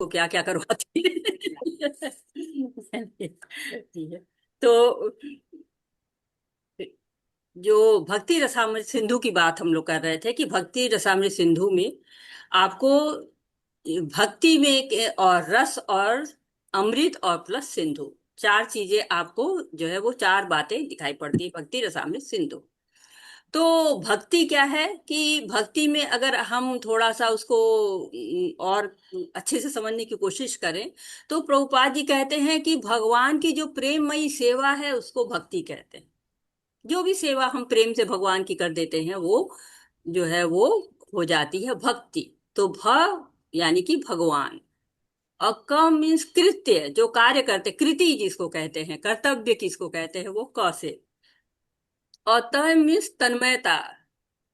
को क्या क्या करवाती है। ठीक है। तो जो भक्ति रसामृत सिंधु की बात हम लोग कर रहे थे कि भक्ति रसामृत सिंधु में आपको भक्ति में और रस और अमृत और प्लस सिंधु, चार चीजें आपको जो है वो चार बातें दिखाई पड़ती है भक्ति रसामृत सिंधु। तो भक्ति क्या है कि भक्ति में अगर हम थोड़ा सा उसको और अच्छे से समझने की कोशिश करें तो प्रभुपाद जी कहते हैं कि भगवान की जो प्रेममयी सेवा है उसको भक्ति कहते हैं। जो भी सेवा हम प्रेम से भगवान की कर देते हैं वो जो है वो हो जाती है भक्ति। तो यानी कि भगवान, और क मीन्स कृत्य, जो कार्य करते, कृति जिसको कहते हैं, कर्तव्य किसको कहते हैं, वो क से। और त मीन्स तन्मयता,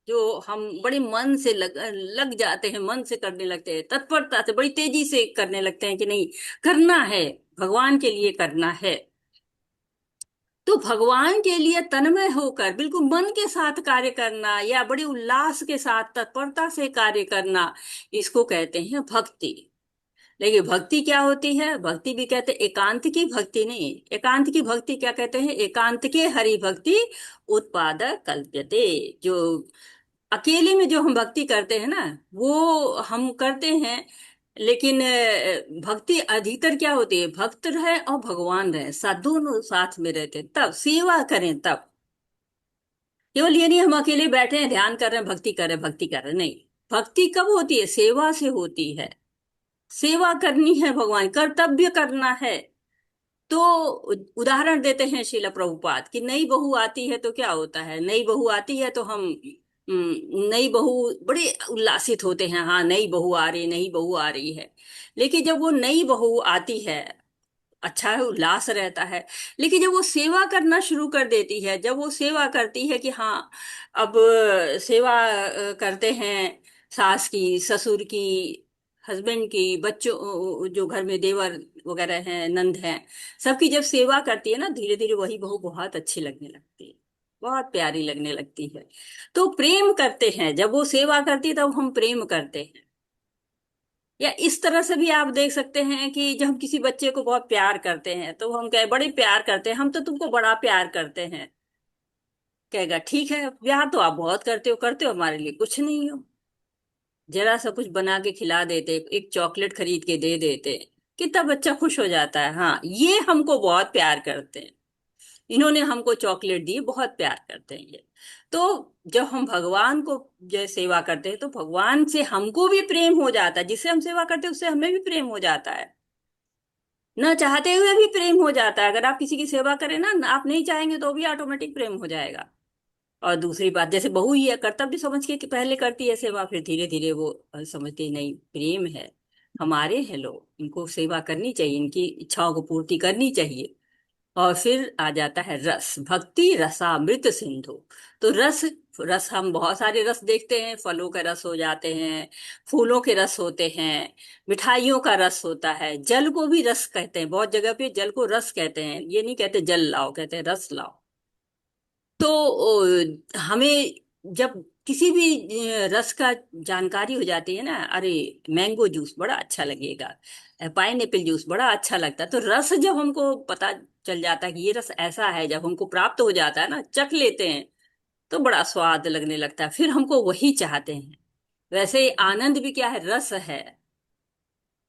जो हम बड़े मन से लग जाते हैं, मन से करने लगते हैं, तत्परता से बड़ी तेजी से करने लगते हैं कि नहीं, करना है, भगवान के लिए करना है। तो भगवान के लिए तन्मय होकर बिल्कुल मन के साथ कार्य करना या बड़ी उल्लास के साथ तत्परता से कार्य करना, इसको कहते हैं भक्ति। लेकिन भक्ति क्या होती है, भक्ति भी कहते हैं एकांत की भक्ति नहीं। एकांत की भक्ति क्या कहते हैं, एकांत के हरि भक्ति उत्पादक कल्प्यते। जो अकेले में जो हम भक्ति करते हैं ना, वो हम करते हैं। लेकिन भक्ति अधिकतर क्या होती है, भक्त रहे और भगवान रहे साथ, दोनों साथ में रहते हैं, तब सेवा करें तब। केवल ये नहीं हम अकेले बैठे हैं ध्यान कर रहे हैं भक्ति कर रहे हैं भक्ति कर रहे हैं, नहीं। भक्ति कब होती है, सेवा से होती है। सेवा करनी है, भगवान कर्तव्य करना है। तो उदाहरण देते हैं श्रील प्रभुपाद कि नई बहू आती है तो क्या होता है, नई बहू आती है तो हम नई बहू बड़े उल्लासित होते हैं, हाँ नई बहू आ रही, नई बहू आ रही है। लेकिन जब वो नई बहू आती है, अच्छा है, उल्लास रहता है। लेकिन जब वो सेवा करना शुरू कर देती है, जब वो सेवा करती है कि हाँ अब सेवा करते हैं सास की, ससुर की, हस्बैंड की, बच्चों जो घर में देवर वगैरह हैं, नंद हैं, सबकी जब सेवा करती है ना, धीरे धीरे वही बहू बहुत अच्छी लगने लगती है, बहुत प्यारी लगने लगती है। तो प्रेम करते हैं, जब वो सेवा करती है तब हम प्रेम करते हैं। या इस तरह से भी आप देख सकते हैं कि जब हम किसी बच्चे को बहुत प्यार करते हैं तो हम कहे बड़े प्यार करते हैं, हम तो तुमको बड़ा प्यार करते हैं। कहेगा ठीक है, प्यार तो आप बहुत करते हो हमारे लिए कुछ नहीं हो। जरा सा कुछ बना के खिला देते, एक चॉकलेट खरीद के दे देते, कितना बच्चा खुश हो जाता है, हाँ ये हमको बहुत प्यार करते हैं, इन्होंने हमको चॉकलेट दी, बहुत प्यार करते हैं ये। तो जब हम भगवान को जो सेवा करते हैं तो भगवान से हमको भी प्रेम हो जाता है, जिससे हम सेवा करते हैं उससे हमें भी प्रेम हो जाता है, न चाहते हुए भी प्रेम हो जाता है। अगर आप किसी की सेवा करें ना, आप नहीं चाहेंगे तो भी ऑटोमेटिक प्रेम हो जाएगा। और दूसरी बात, जैसे बहू ही है, कर्तव्य समझ के कि पहले करती है सेवा, फिर धीरे धीरे वो समझती है, नहीं प्रेम है, हमारे हैं लोग, इनको सेवा करनी चाहिए, इनकी इच्छाओं को पूर्ति करनी चाहिए। और फिर आ जाता है रस, भक्ति रसामृत सिंधु। तो रस, रस हम बहुत सारे रस देखते हैं, फलों के रस हो जाते हैं, फूलों के रस होते हैं, मिठाइयों का रस होता है, जल को भी रस कहते हैं, बहुत जगह पे जल को रस कहते हैं, ये नहीं कहते जल लाओ, कहते हैं रस लाओ। तो हमें जब किसी भी रस का जानकारी हो जाती है ना, अरे मैंगो जूस बड़ा अच्छा लगेगा, पाइनएप्पल जूस बड़ा अच्छा लगता है, तो रस जब हमको पता चल जाता है कि ये रस ऐसा है, जब हमको प्राप्त हो जाता है ना, चख लेते हैं, तो बड़ा स्वाद लगने लगता है, फिर हमको वही चाहते हैं। वैसे ही आनंद भी क्या है, रस है।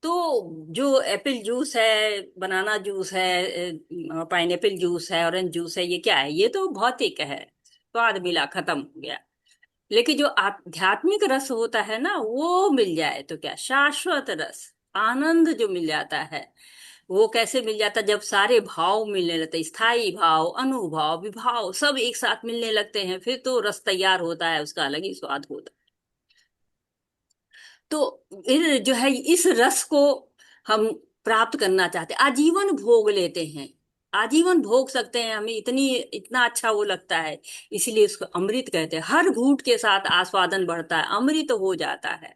तो जो एप्पल जूस है, बनाना जूस है, पाइनएप्पल जूस है, ऑरेंज जूस है, ये क्या है, ये तो भौतिक है, स्वाद मिला खत्म हो गया। लेकिन जो आध्यात्मिक रस होता है ना, वो मिल जाए तो क्या, शाश्वत रस, आनंद जो मिल जाता है, वो कैसे मिल जाता है, जब सारे भाव मिलने लगते हैं, स्थायी भाव, अनुभव, विभाव सब एक साथ मिलने लगते हैं, फिर तो रस तैयार होता है, उसका अलग ही स्वाद होता है। तो फिर जो है इस रस को हम प्राप्त करना चाहते हैं, आजीवन भोग लेते हैं, आजीवन भोग सकते हैं, हमें इतनी इतना अच्छा वो लगता है, इसीलिए उसको अमृत कहते हैं। हर घूंट के साथ आस्वादन बढ़ता है, अमृत हो जाता है।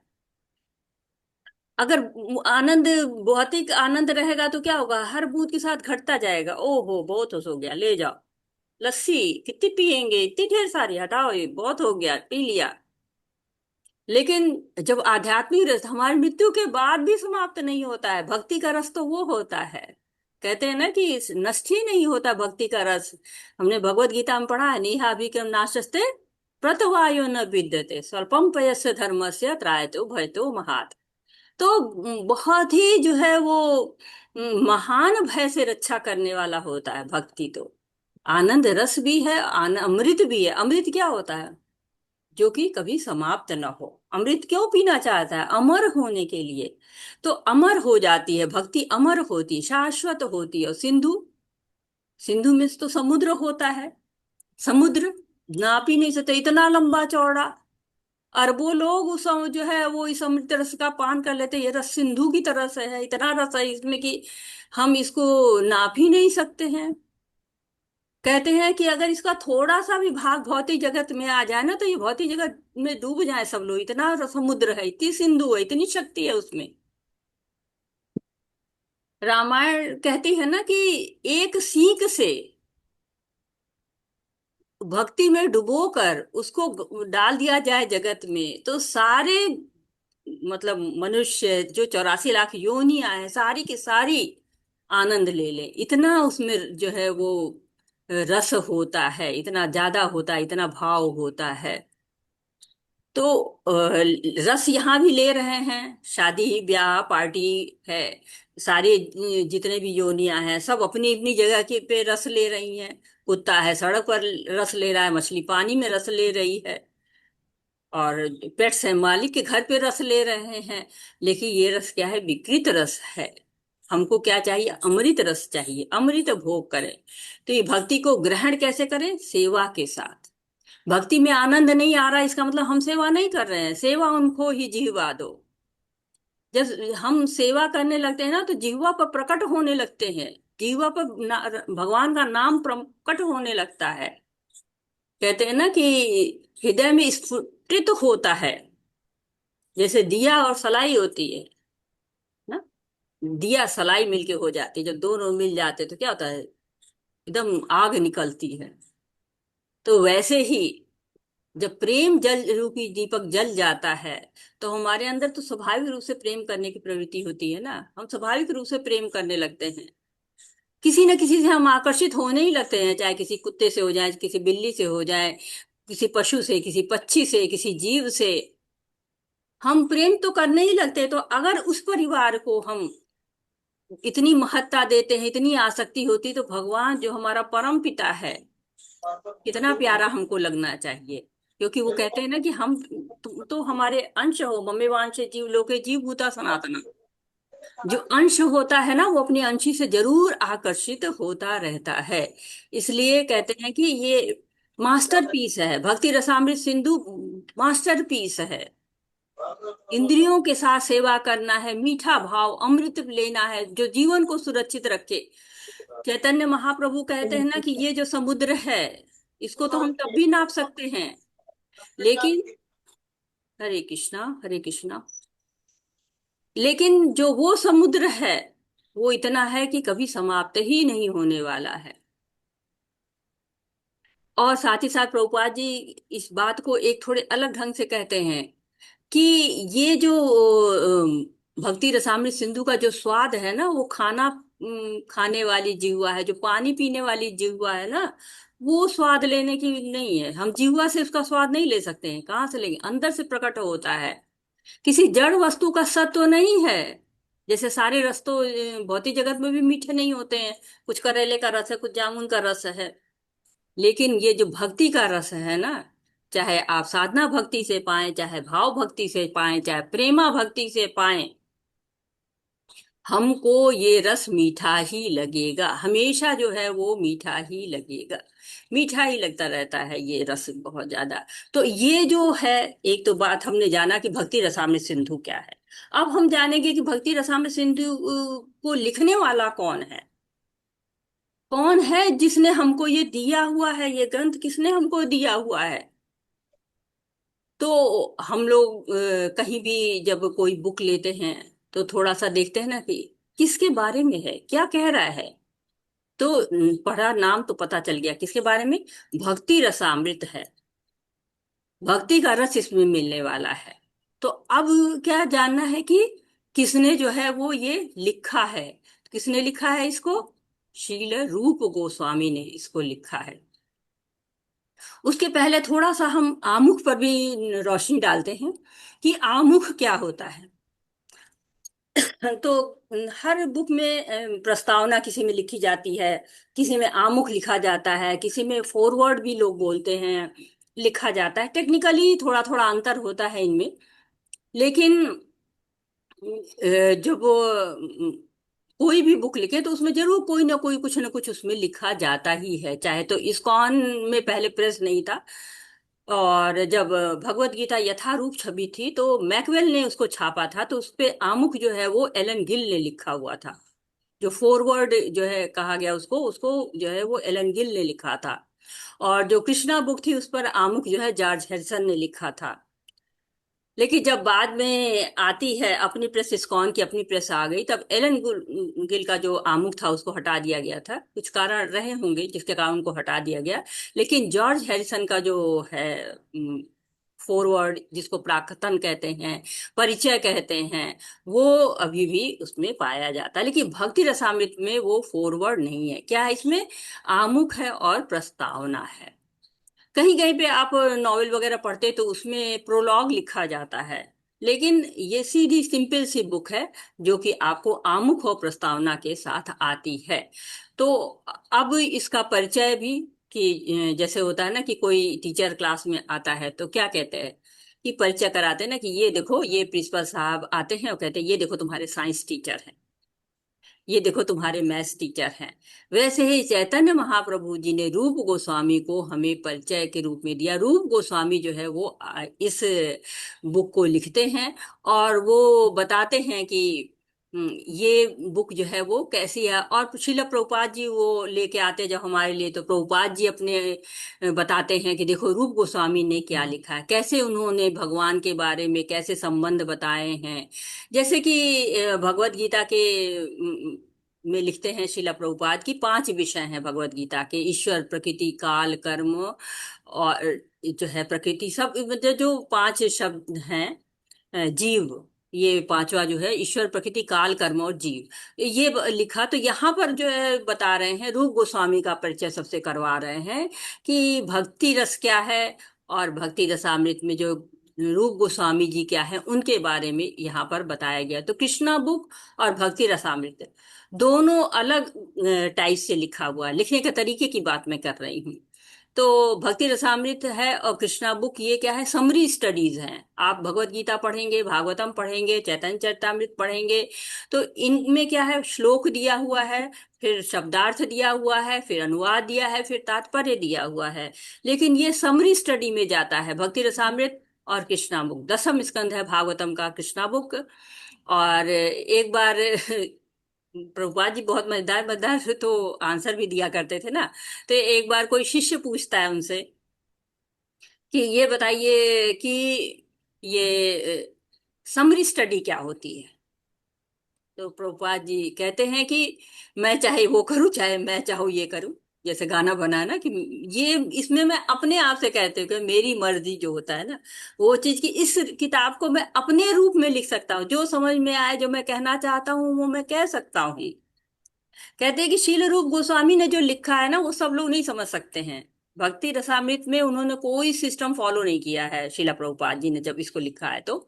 अगर आनंद, भौतिक आनंद रहेगा तो क्या होगा, हर बूंद के साथ घटता जाएगा, ओहो बहुत हो गया, ले जाओ लस्सी, कितनी पियेंगे, इतनी ढेर सारी, हटाओ ये बहुत हो गया, पी लिया। लेकिन जब आध्यात्मिक रस हमारी मृत्यु के बाद भी समाप्त नहीं होता है, भक्ति का रस तो वो होता है। कहते हैं ना कि नष्ट ही नहीं होता भक्ति का रस। हमने भगवत गीता में पढ़ा है, नेहा अभिक्रम नाशस्ते प्रतवायो न विद्यते स्वल्पम पयस्य धर्मस्य त्रायतो भयतो महात्। तो बहुत ही जो है वो महान भय से रक्षा करने वाला होता है भक्ति तो। आनंद रस भी है, अमृत भी है। अमृत क्या होता है? जो कि कभी समाप्त न हो। अमृत क्यों पीना चाहता है? अमर होने के लिए। तो अमर हो जाती है भक्ति, अमर होती, शाश्वत होती है। और सिंधु, सिंधु में तो समुद्र होता है। समुद्र नाप ही नहीं सकते, इतना लंबा चौड़ा। अरबों लोग उस जो है वो इस अमृत रस का पान कर लेते हैं। ये रस सिंधु की तरह से है, इतना रस है इसमें कि हम इसको नाप ही नहीं सकते हैं। कहते हैं कि अगर इसका थोड़ा सा भी भाग भौतिक जगत में आ जाए ना, तो ये भौतिक जगत में डूब जाए सब लोग। इतना समुद्र है, इतनी सिंधु है, इतनी शक्ति है उसमें। रामायण कहती है ना कि एक सीख से भक्ति में डुबो कर उसको डाल दिया जाए जगत में, तो सारे मतलब मनुष्य जो 84 लाख योनियां हैं सारी की सारी आनंद ले ले। इतना उसमें जो है वो रस होता है, इतना ज्यादा होता है, इतना भाव होता है। तो रस यहाँ भी ले रहे हैं। शादी ब्याह पार्टी है, सारे जितने भी योनियां हैं सब अपनी अपनी जगह के पे रस ले रही हैं। कुत्ता है सड़क पर रस ले रहा है, मछली पानी में रस ले रही है, और पेट्स हैं मालिक के घर पे रस ले रहे हैं। लेकिन ये रस क्या है? विकृत रस है। हमको क्या चाहिए? अमृत रस चाहिए, अमृत भोग करें। तो ये भक्ति को ग्रहण कैसे करें? सेवा के साथ। भक्ति में आनंद नहीं आ रहा, इसका मतलब हम सेवा नहीं कर रहे हैं। सेवा उनको ही जिहवा दो। जब हम सेवा करने लगते हैं ना, तो जिह्वा पर प्रकट होने लगते हैं। जिह्वा पर भगवान का नाम प्रकट होने लगता है। कहते हैं ना कि हृदय में स्फुटित होता है, जैसे दिया और सलाई होती है ना। दिया सलाई मिलके हो जाती है, जब दोनों मिल जाते तो क्या होता है? एकदम आग निकलती है। तो वैसे ही जब प्रेम जल रूपी दीपक जल जाता है, तो हमारे अंदर तो स्वाभाविक रूप से प्रेम करने की प्रवृत्ति होती है ना। हम स्वाभाविक रूप से प्रेम करने लगते हैं। किसी न किसी से हम आकर्षित होने ही लगते हैं, चाहे किसी कुत्ते से हो जाए, किसी बिल्ली से हो जाए, किसी पशु से, किसी पक्षी से, किसी जीव से। हम प्रेम तो करने ही लगते हैं। तो अगर उस परिवार को हम इतनी महत्ता देते हैं, इतनी आसक्ति होती, तो भगवान जो हमारा परम पिता है, कितना प्यारा हमको लगना चाहिए। क्योंकि वो कहते हैं ना कि हम, तुम तो हमारे अंश हो, मम्मी वांश जीव लोके जीव भूता सनातना। जो अंश होता है ना, वो अपने अंशी से जरूर आकर्षित होता रहता है। इसलिए कहते हैं कि ये मास्टरपीस है, भक्ति रसामृत सिंधु मास्टरपीस है। इंद्रियों के साथ सेवा करना है, मीठा भाव अमृत लेना है जो जीवन को सुरक्षित रखे। चैतन्य महाप्रभु कहते हैं ना कि ये जो समुद्र है, इसको तो हम तब भी नाप सकते हैं, लेकिन हरे कृष्णा हरे कृष्णा, लेकिन जो वो समुद्र है वो इतना है कि कभी समाप्त ही नहीं होने वाला है। और साथ ही साथ प्रभुपाद जी इस बात को एक थोड़े अलग ढंग से कहते हैं कि ये जो भक्ति रसामृत सिंधु का जो स्वाद है ना, वो खाना खाने वाली जिह्वा है, जो पानी पीने वाली जिह्वा है ना, वो स्वाद लेने की नहीं है। हम जिह्वा से उसका स्वाद नहीं ले सकते हैं। कहाँ से लेंगे? अंदर से प्रकट होता है। किसी जड़ वस्तु का सत्व नहीं है। जैसे सारे रस तो भौतिक जगत में भी मीठे नहीं होते हैं। कुछ करेले का रस है, कुछ जामुन का रस है। लेकिन ये जो भक्ति का रस है ना, चाहे आप साधना भक्ति से पाएं, चाहे भाव भक्ति से पाएं, चाहे प्रेमा भक्ति से पाएं, हमको ये रस मीठा ही लगेगा। हमेशा जो है वो मीठा ही लगेगा, मीठा ही लगता रहता है ये रस बहुत ज्यादा। तो ये जो है, एक तो बात हमने जाना कि भक्ति रसामृत सिंधु क्या है। अब हम जानेंगे कि भक्ति रसामृत सिंधु को लिखने वाला कौन है। कौन है जिसने हमको ये दिया हुआ है? ये ग्रंथ किसने हमको दिया हुआ है? तो हम लोग कहीं भी जब कोई बुक लेते हैं, तो थोड़ा सा देखते हैं ना कि किसके बारे में है, क्या कह रहा है। तो पढ़ा, नाम तो पता चल गया किसके बारे में। भक्ति रसामृत है, भक्ति का रस इसमें मिलने वाला है। तो अब क्या जानना है कि किसने जो है वो ये लिखा है। किसने लिखा है इसको? शील रूप गोस्वामी ने इसको लिखा है। उसके पहले थोड़ा सा हम आमुख पर भी रोशनी डालते हैं कि आमुख क्या होता है। तो हर बुक में प्रस्तावना किसी में लिखी जाती है, किसी में आमुख लिखा जाता है, किसी में फॉरवर्ड भी लोग बोलते हैं, लिखा जाता है। टेक्निकली थोड़ा थोड़ा अंतर होता है इनमें। लेकिन जब वो कोई भी बुक लिखे तो उसमें जरूर कोई ना कोई कुछ ना कुछ उसमें लिखा जाता ही है। चाहे तो इस्कॉन में पहले प्रेस नहीं था, और जब भगवत गीता यथारूप छपी थी तो मैकवेल ने उसको छापा था, तो उस पे आमुख जो है वो एलन गिल ने लिखा हुआ था। जो फॉरवर्ड जो है कहा गया उसको उसको जो है वो एलन गिल ने लिखा था। और जो कृष्णा बुक थी उस पर आमुख जो है जॉर्ज हैरिसन ने लिखा था। लेकिन जब बाद में आती है अपनी प्रेस, इस्कॉन की अपनी प्रेस आ गई, तब एलन गिल का जो आमुख था उसको हटा दिया गया था। कुछ कारण रहे होंगे जिसके कारण उनको हटा दिया गया। लेकिन जॉर्ज हैरिसन का जो है फॉरवर्ड, जिसको प्राक्तन कहते हैं, परिचय कहते हैं, वो अभी भी उसमें पाया जाता है। लेकिन भक्ति रसामृत में वो फॉरवर्ड नहीं है। क्या है इसमें? आमुख है और प्रस्तावना है। कहीं कहीं पे आप नॉवेल वगैरह पढ़ते तो उसमें प्रोलॉग लिखा जाता है। लेकिन ये सीधी सिंपल सी बुक है जो कि आपको आमुख और प्रस्तावना के साथ आती है। तो अब इसका परिचय भी, कि जैसे होता है ना कि कोई टीचर क्लास में आता है तो क्या कहते हैं कि परिचय कराते हैं ना, कि ये देखो ये प्रिंसिपल साहब आते हैं और कहते हैं ये देखो तुम्हारे साइंस टीचर हैं, ये देखो तुम्हारे मैथ्स टीचर हैं। वैसे ही चैतन्य महाप्रभु जी ने रूप गोस्वामी को हमें परिचय के रूप में दिया। रूप गोस्वामी जो है वो इस बुक को लिखते हैं और वो बताते हैं कि ये बुक जो है वो कैसी है। और श्रील प्रभुपाद जी वो लेके आते हैं जब हमारे लिए, तो प्रभुपाद जी अपने बताते हैं कि देखो रूप गोस्वामी ने क्या लिखा है, कैसे उन्होंने भगवान के बारे में कैसे संबंध बताए हैं। जैसे कि भगवत गीता के में लिखते हैं श्रीला प्रभुपाद की 5 विषय हैं भगवत गीता के: ईश्वर, प्रकृति, काल, कर्म और जो है प्रकृति, सब मतलब जो 5 शब्द हैं, जीव, ये पांचवा जो है ईश्वर, प्रकृति, काल, कर्म और जीव, ये लिखा। तो यहाँ पर जो है बता रहे हैं, रूप गोस्वामी का परिचय सबसे करवा रहे हैं कि भक्ति रस क्या है, और भक्ति रसामृत में जो रूप गोस्वामी जी क्या है उनके बारे में यहाँ पर बताया गया। तो कृष्णा बुक और भक्ति रसामृत दोनों अलग टाइप से लिखा हुआ है। लिखने के तरीके की बात मैं कर रही हूँ। तो भक्ति रसामृत है और कृष्णा बुक ये क्या है, समरी स्टडीज हैं। आप भगवत गीता पढ़ेंगे, भागवतम पढ़ेंगे, चैतन्य चरितामृत पढ़ेंगे, तो इनमें क्या है, श्लोक दिया हुआ है, फिर शब्दार्थ दिया हुआ है, फिर अनुवाद दिया है, फिर तात्पर्य दिया हुआ है। लेकिन ये समरी स्टडी में जाता है भक्ति रसामृत और कृष्णा बुक। 10वां स्कंध है भागवतम का कृष्णा बुक। और एक बार प्रभुपाद जी बहुत मजेदार मजेदार तो आंसर भी दिया करते थे ना। तो एक बार कोई शिष्य पूछता है उनसे कि ये बताइए कि ये समरी स्टडी क्या होती है। तो प्रभुपाद जी कहते हैं कि मैं चाहे वो करूं चाहे मैं चाहूँ ये करूं। जैसे गाना बना है ना कि ये, इसमें मैं अपने आप से कहते हूँ कि मेरी मर्जी जो होता है ना, वो चीज की इस किताब को मैं अपने रूप में लिख सकता हूँ। जो समझ में आए, जो मैं कहना चाहता हूँ वो मैं कह सकता हूँ। कहते हैं कि शील रूप गोस्वामी ने जो लिखा है ना वो सब लोग नहीं समझ सकते हैं। भक्ति रसामृत में उन्होंने कोई सिस्टम फॉलो नहीं किया है। शिला प्रभुपाद जी ने जब इसको लिखा है तो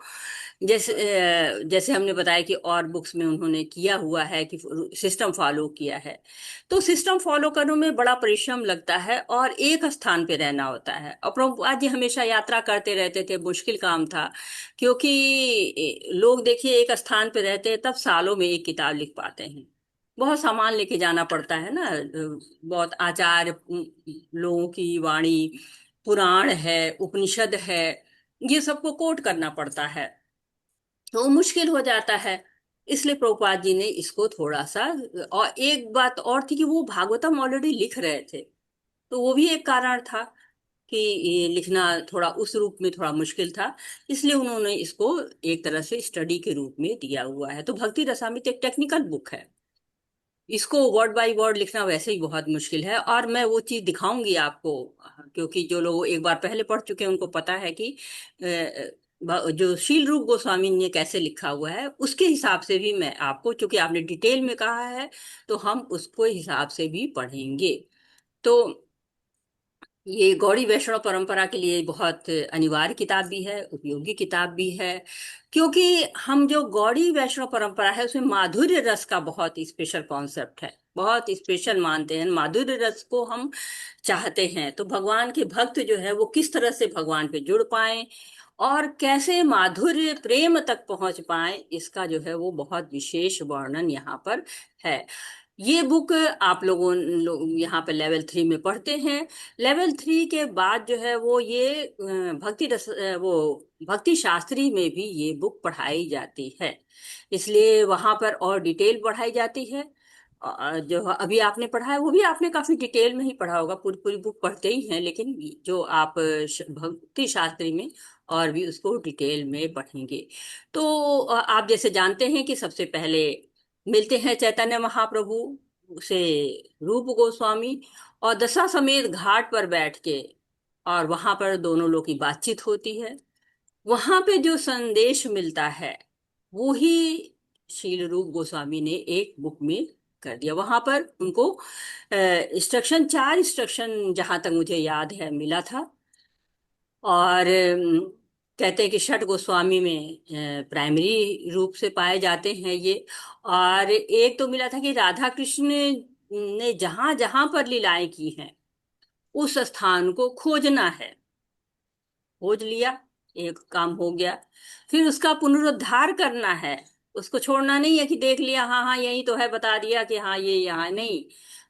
जैसे हमने बताया कि और बुक्स में उन्होंने किया हुआ है कि सिस्टम फॉलो किया है। तो सिस्टम फॉलो करने में बड़ा परिश्रम लगता है और एक स्थान पे रहना होता है। और प्रभुपाद जी हमेशा यात्रा करते रहते थे, मुश्किल काम था। क्योंकि लोग देखिए एक स्थान पे रहते हैं तब सालों में एक किताब लिख पाते हैं। बहुत सामान लेके जाना पड़ता है ना, बहुत आचार्य लोगों की वाणी, पुराण है, उपनिषद है, ये सबको कोट करना पड़ता है, तो मुश्किल हो जाता है। इसलिए प्रभुपाद जी ने इसको थोड़ा सा, और एक बात और थी कि वो भागवतम ऑलरेडी लिख रहे थे, तो वो भी एक कारण था कि ये लिखना थोड़ा उस रूप में थोड़ा मुश्किल था। इसलिए उन्होंने इसको एक तरह से स्टडी के रूप में दिया हुआ है। तो भक्ति रसामृत एक टेक्निकल बुक है। इसको वर्ड बाय वर्ड लिखना वैसे ही बहुत मुश्किल है, और मैं वो चीज दिखाऊंगी आपको। क्योंकि जो लोग एक बार पहले पढ़ चुके हैं उनको पता है कि जो शील रूप गोस्वामी ने कैसे लिखा हुआ है उसके हिसाब से भी मैं आपको, चूंकि आपने डिटेल में कहा है, तो हम उसको हिसाब से भी पढ़ेंगे। तो ये गौड़ी वैष्णव परंपरा के लिए बहुत अनिवार्य किताब भी है, उपयोगी किताब भी है। क्योंकि हम जो गौड़ी वैष्णव परंपरा है उसमें माधुर्य रस का बहुत स्पेशल कॉन्सेप्ट है, बहुत स्पेशल मानते हैं माधुर्य रस को हम चाहते हैं। तो भगवान के भक्त जो है वो किस तरह से भगवान पे जुड़ पाए और कैसे माधुर्य प्रेम तक पहुंच पाए, इसका जो है वो बहुत विशेष वर्णन यहाँ पर है। ये बुक आप लोग यहाँ पे लेवल 3 में पढ़ते हैं। लेवल 3 के बाद जो है वो ये वो भक्ति शास्त्री में भी ये बुक पढ़ाई जाती है, इसलिए वहां पर और डिटेल पढ़ाई जाती है। जो अभी आपने पढ़ा है वो भी आपने काफी डिटेल में ही पढ़ा होगा, पूरी पूरी बुक पढ़ते ही हैं, लेकिन जो आप भक्ति शास्त्री में और भी उसको डिटेल में पढ़ेंगे। तो आप जैसे जानते हैं कि सबसे पहले मिलते हैं चैतन्य महाप्रभु से रूप गोस्वामी, और दशा समेत घाट पर बैठ के, और वहां पर दोनों लोग की बातचीत होती है। वहां पे जो संदेश मिलता है वो ही शील रूप गोस्वामी ने एक बुक में कर दिया। वहां पर उनको इंस्ट्रक्शन, 4 इंस्ट्रक्शन जहां तक मुझे याद है मिला था। और कहते हैं कि छठ गोस्वामी में प्राइमरी रूप से पाए जाते हैं ये। और एक तो मिला था कि राधा कृष्ण ने जहां जहां पर लीलाएं की हैं उस स्थान को खोजना है। खोज लिया, एक काम हो गया। फिर उसका पुनरुद्धार करना है, उसको छोड़ना नहीं है कि देख लिया हाँ हाँ यही तो है, बता दिया कि हाँ ये यहाँ नहीं,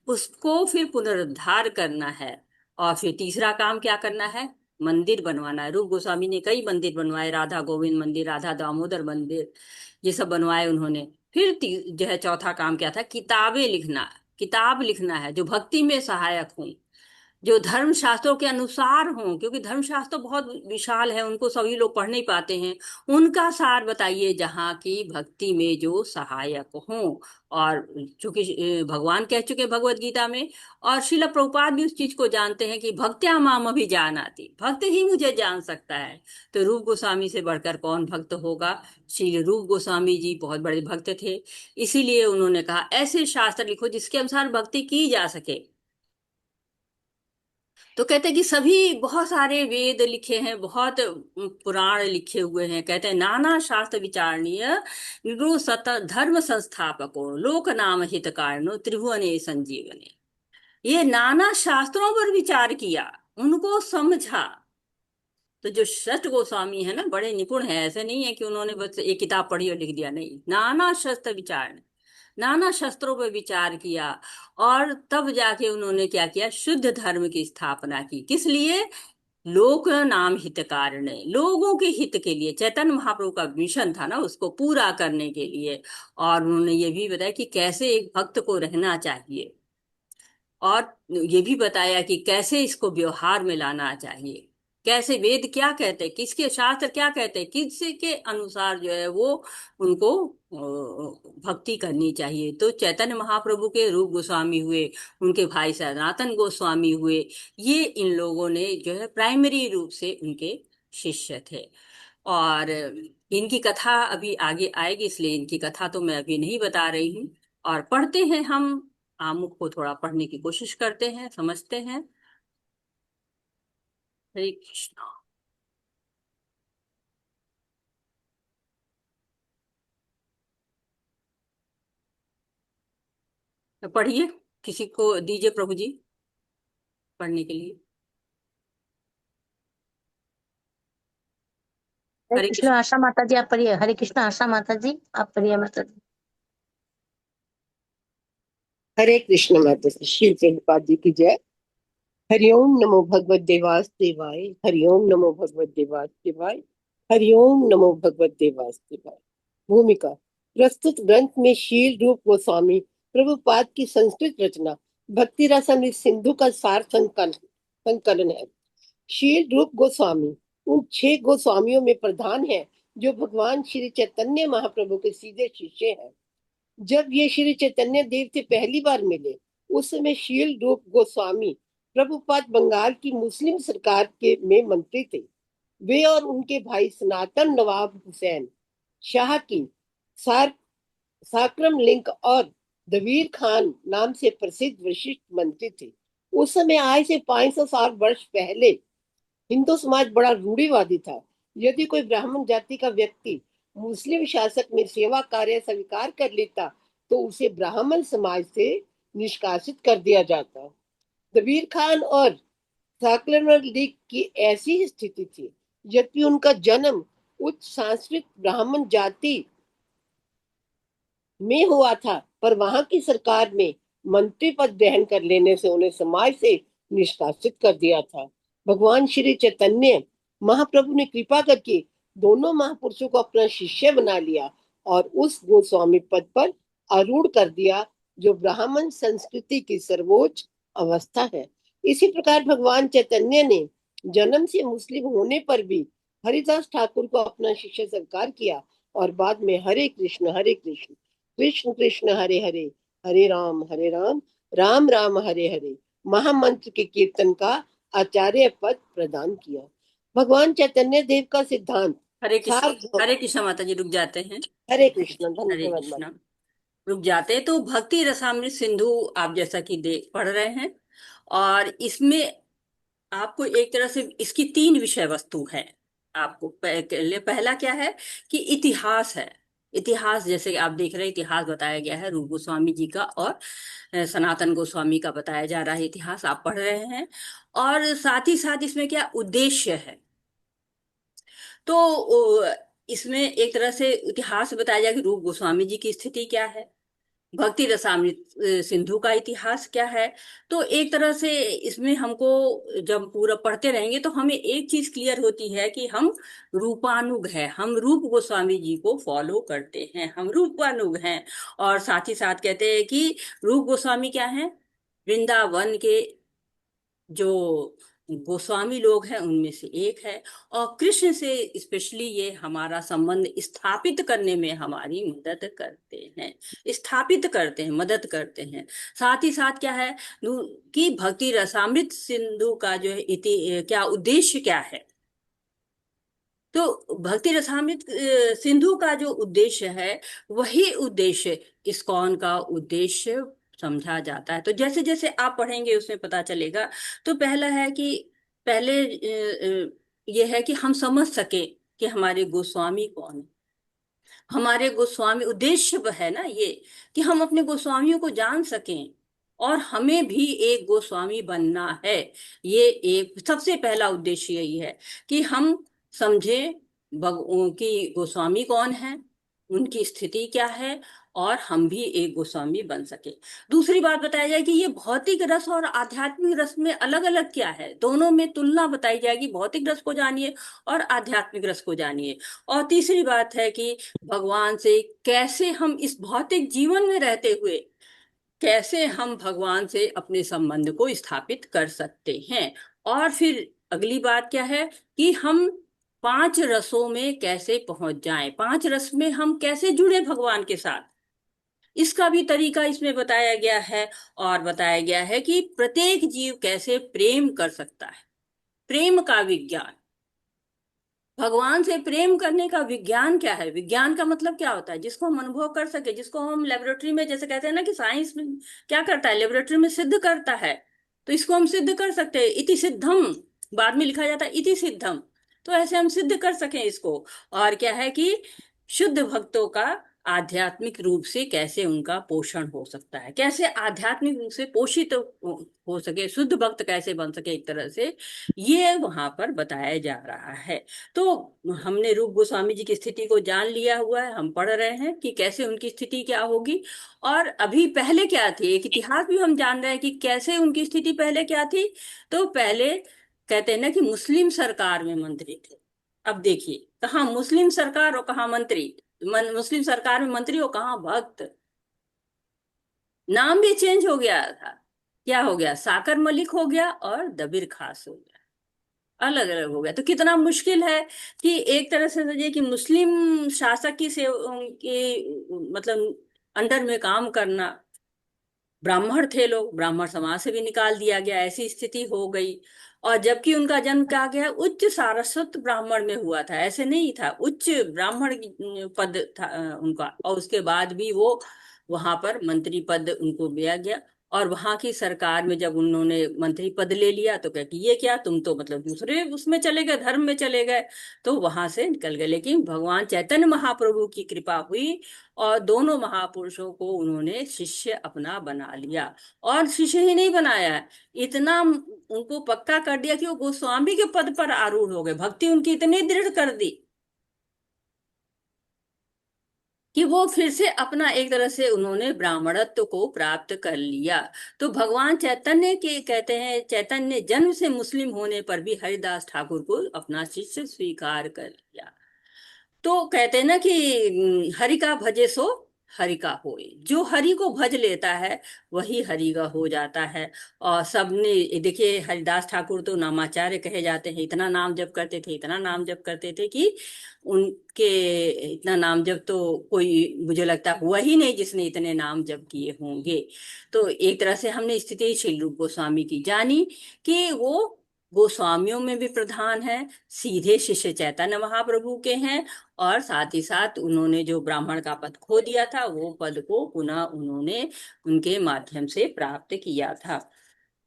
उसको फिर पुनरुद्धार करना है। और फिर तीसरा काम क्या करना है, मंदिर बनवाना है। रूप गोस्वामी ने कई मंदिर बनवाए, राधा गोविंद मंदिर, राधा दामोदर मंदिर, ये सब बनवाए उन्होंने। फिर जो है चौथा काम क्या था, किताबें लिखना। किताब लिखना है जो भक्ति में सहायक हो, जो धर्म शास्त्रों के अनुसार हों, क्योंकि धर्म शास्त्र तो बहुत विशाल है, उनको सभी लोग पढ़ नहीं पाते हैं। उनका सार बताइए जहाँ की भक्ति में जो सहायक हों। और चूंकि भगवान कह चुके हैं भगवत गीता में, और शिला प्रभुपाद भी उस चीज को जानते हैं कि भक्त्या माम अभिजानाति, भक्त ही मुझे जान सकता है। तो रूप गोस्वामी से बढ़कर कौन भक्त होगा। श्री रूप गोस्वामी जी बहुत बड़े भक्त थे, इसीलिए उन्होंने कहा ऐसे शास्त्र लिखो जिसके अनुसार भक्ति की जा सके। तो कहते हैं कि सभी बहुत सारे वेद लिखे हैं, बहुत पुराण लिखे हुए हैं। कहते हैं नाना शास्त्र विचारणीय, निरो सत धर्म संस्थापको, लोक नाम हित कारणो, त्रिभुवने संजीवने। ये नाना शास्त्रों पर विचार किया, उनको समझा। तो जो शस्ट गोस्वामी है ना, बड़े निपुण है, ऐसे नहीं है कि उन्होंने बस एक किताब पढ़ी और लिख दिया, नहीं, नाना शस्त्र विचार, नाना शस्त्रों पर विचार किया। और तब जाके उन्होंने क्या किया, शुद्ध धर्म की स्थापना की। किस लिए, लोक नाम हित कारण, लोगों के हित के लिए। चैतन्य महाप्रभु का मिशन था ना, उसको पूरा करने के लिए। और उन्होंने ये भी बताया कि कैसे एक भक्त को रहना चाहिए, और ये भी बताया कि कैसे इसको व्यवहार में लाना चाहिए, कैसे वेद क्या कहते हैं, किसके शास्त्र क्या कहते हैं, किसके अनुसार जो है वो उनको भक्ति करनी चाहिए। तो चैतन्य महाप्रभु के रूप गोस्वामी हुए, उनके भाई सनातन गोस्वामी हुए, ये इन लोगों ने जो है प्राइमरी रूप से उनके शिष्य थे। और इनकी कथा अभी आगे आएगी, इसलिए इनकी कथा तो मैं अभी नहीं बता रही हूँ। और पढ़ते हैं हम, आमुख को थोड़ा पढ़ने की कोशिश करते हैं, समझते हैं। हरे कृष्णा। तो पढ़िए, किसी को दीजिए प्रभु जी पढ़ने के लिए। हरे हरे कृष्ण कृष्ण। आशा माता जी, आप पढ़िए। हरे कृष्ण आशा माता जी, आप पढ़िए माता जी। हरे कृष्ण माता जी, श्री प्रभुपाद जी की जय। हरिओम नमो भगवत देवास देवाय, हरिओम नमो भगवत देवास देवाय, हरिओम नमो भगवत देवास देवाय। भूमिका। प्रस्तुत ग्रंथ में शील रूप गोस्वामी प्रभुपाद की संस्कृत रचना भक्ति रसामृत सिंधु का सार संकलन है। शील रूप गोस्वामी उन 6 गोस्वामियों में प्रधान है जो भगवान श्री चैतन्य महाप्रभु के सीधे शिष्य हैं। जब ये श्री चैतन्य देव से पहली बार मिले, उस समय शील रूप गोस्वामी प्रभुपाद बंगाल की मुस्लिम सरकार के में मंत्री थे। वे और उनके भाई सनातन नवाब हुसैन शाह की सार साक्रम लिंक और दवीर खान नाम से प्रसिद्ध वशिष्ठ मंत्री थे। उस समय आज से 500 साल वर्ष पहले हिंदू समाज बड़ा रूढ़िवादी था। यदि कोई ब्राह्मण जाति का व्यक्ति मुस्लिम शासक में सेवा कार्य स्वीकार कर लेता तो उसे ब्राह्मण समाज से निष्कासित कर दिया जाता। दबीर खान और साकलर लीग की ऐसी ही स्थिति थी। जबकि उनका जन्म उच्च सांस्कृतिक ब्राह्मण जाति में हुआ था, पर वहां की सरकार में मंत्री पद ग्रहण कर लेने से उन्हें समाज से निष्कासित कर दिया था। भगवान श्री चैतन्य महाप्रभु ने कृपा करके दोनों महापुरुषों को अपना शिष्य बना लिया और उस गोस्वामी पद पर आरूढ़ कर दिया जो ब्राह्मण संस्कृति की सर्वोच्च अवस्था है। इसी प्रकार भगवान चैतन्य ने जन्म से मुस्लिम होने पर भी हरिदास ठाकुर को अपना शिष्य स्वीकार किया और बाद में हरे कृष्ण कृष्ण कृष्ण हरे हरे, हरे राम, राम राम हरे हरे महामंत्र के कीर्तन का आचार्य पद प्रदान किया। भगवान चैतन्य देव का सिद्धांत हरे कृष्ण माता जी, रुक जाते हैं। हरे कृष्ण, हरे धन्यवाद माता। कृष्ण, रुक जाते हैं। तो भक्ति रसामृत सिंधु आप जैसा कि देख पढ़ रहे हैं, और इसमें आपको एक तरह से इसकी तीन विषय वस्तु है। आपको पहला क्या है कि इतिहास है। इतिहास जैसे कि आप देख रहे हैं, इतिहास बताया गया है रूप गोस्वामी जी का, और सनातन गोस्वामी का बताया जा रहा है इतिहास, आप पढ़ रहे हैं। और साथ ही साथ इसमें क्या उद्देश्य है, तो इसमें एक तरह से इतिहास बताया जाए कि रूप गोस्वामी जी की स्थिति क्या है, भक्ति रसामृत सिंधु का इतिहास क्या है। तो एक तरह से इसमें हमको जब पूरा पढ़ते रहेंगे तो हमें एक चीज क्लियर होती है कि हम रूपानुग हैं, हम रूप गोस्वामी जी को फॉलो करते हैं, हम रूपानुग हैं। और साथ ही साथ कहते हैं कि रूप गोस्वामी क्या है, वृंदावन के जो गोस्वामी लोग हैं उनमें से एक है, और कृष्ण से स्पेशली ये हमारा संबंध स्थापित करने में हमारी मदद करते हैं, स्थापित करते हैं, मदद करते हैं। साथ ही साथ क्या है कि भक्ति रसामृत सिंधु का जो है क्या उद्देश्य क्या है। तो भक्ति रसामृत सिंधु का जो उद्देश्य है, वही उद्देश्य इस्कॉन का उद्देश्य समझा जाता है। तो जैसे जैसे आप पढ़ेंगे उसमें पता चलेगा। तो पहला है कि पहले यह है कि हम समझ सके कि हमारे गोस्वामी कौन है। हमारे गोस्वामी उद्देश्य वह है ना ये, कि हम अपने गोस्वामियों को जान सकें, और हमें भी एक गोस्वामी बनना है। ये एक सबसे पहला उद्देश्य यही है कि हम समझे कि गोस्वामी कौन है, उनकी स्थिति क्या है, और हम भी एक गोस्वामी बन सके। दूसरी बात बताया जाए कि ये भौतिक रस और आध्यात्मिक रस में अलग अलग क्या है, दोनों में तुलना बताई जाएगी। भौतिक रस को जानिए और आध्यात्मिक रस को जानिए। और तीसरी बात है कि भगवान से कैसे हम इस भौतिक जीवन में रहते हुए कैसे हम भगवान से अपने संबंध को स्थापित कर सकते हैं। और फिर अगली बात क्या है कि हम पांच रसों में कैसे पहुंच जाएं, पांच रस में हम कैसे जुड़े भगवान के साथ, इसका भी तरीका इसमें बताया गया है। और बताया गया है कि प्रत्येक जीव कैसे प्रेम कर सकता है, प्रेम का विज्ञान, भगवान से प्रेम करने का विज्ञान क्या है। विज्ञान का मतलब क्या होता है, जिसको हम अनुभव कर सके, जिसको हम लेबोरेटरी में, जैसे कहते हैं ना कि साइंस में क्या करता है, लेबोरेटरी में सिद्ध करता है, तो इसको हम सिद्ध कर सकते हैं। इति सिद्धम, बाद में लिखा जाता है इति सिद्धम, तो ऐसे हम सिद्ध कर सकें इसको। और क्या है कि शुद्ध भक्तों का आध्यात्मिक रूप से कैसे उनका पोषण हो सकता है, कैसे आध्यात्मिक रूप से पोषित हो सके, शुद्ध भक्त कैसे बन सके, एक तरह से ये वहां पर बताया जा रहा है। तो हमने रूप गोस्वामी जी की स्थिति को जान लिया हुआ है, हम पढ़ रहे हैं कि कैसे उनकी स्थिति क्या होगी, और अभी पहले क्या थी, एक इतिहास भी हम जान रहे हैं कि कैसे उनकी स्थिति पहले क्या थी। तो पहले कहते हैं ना कि मुस्लिम सरकार में मंत्री थे। अब देखिए, कहाँ मुस्लिम सरकार और कहाँ मंत्री, मुस्लिम सरकार में मंत्री और कहाँ भक्त। नाम भी चेंज हो गया था, क्या हो गया, साकर मलिक हो गया और दबिर खास हो गया, अलग अलग हो गया। तो कितना मुश्किल है कि एक तरह से समझिए कि मुस्लिम शासक की से के मतलब अंडर में काम करना, ब्राह्मण थे लोग, ब्राह्मण समाज से भी निकाल दिया गया, ऐसी स्थिति हो गई। और जबकि उनका जन्म क्या गया, उच्च सारस्वत ब्राह्मण में हुआ था, ऐसे नहीं था, उच्च ब्राह्मण पद था उनका। और उसके बाद भी वो वहां पर मंत्री पद उनको दिया गया। और वहां की सरकार में जब उन्होंने मंत्री पद ले लिया तो क्या कि ये क्या, तुम तो मतलब दूसरे उसमें चले गए, धर्म में चले गए, तो वहां से निकल गए। लेकिन भगवान चैतन्य महाप्रभु की कृपा हुई और दोनों महापुरुषों को उन्होंने शिष्य अपना बना लिया। और शिष्य ही नहीं बनाया है, इतना उनको पक्का कर दिया कि वो गोस्वामी के पद पर आरूढ़ हो गए, भक्ति उनकी इतनी दृढ़ कर दी कि वो फिर से अपना एक तरह से उन्होंने ब्राह्मणत्व को प्राप्त कर लिया। तो भगवान चैतन्य के कहते हैं, चैतन्य जन्म से मुस्लिम होने पर भी हरिदास ठाकुर को अपना शिष्य स्वीकार कर लिया। तो कहते हैं ना कि हरि का भजे सो हरि का होए, जो हरि को भज लेता है वही हरि का हो जाता है। और सबने देखिए, हरिदास ठाकुर तो नामाचार्य कहे जाते हैं, इतना नाम जप करते थे, इतना नाम जप करते थे कि उनके इतना नाम जप तो कोई मुझे लगता हुआ ही नहीं जिसने इतने नाम जप किए होंगे। तो एक तरह से हमने स्थिति श्री रूप गोस्वामी की जानी कि वो गोस्वामियों में भी प्रधान है, सीधे शिष्य चैतन्य महाप्रभु के हैं। और साथ ही साथ उन्होंने जो ब्राह्मण का पद खो दिया था वो पद को पुनः उन्होंने उनके माध्यम से प्राप्त किया था।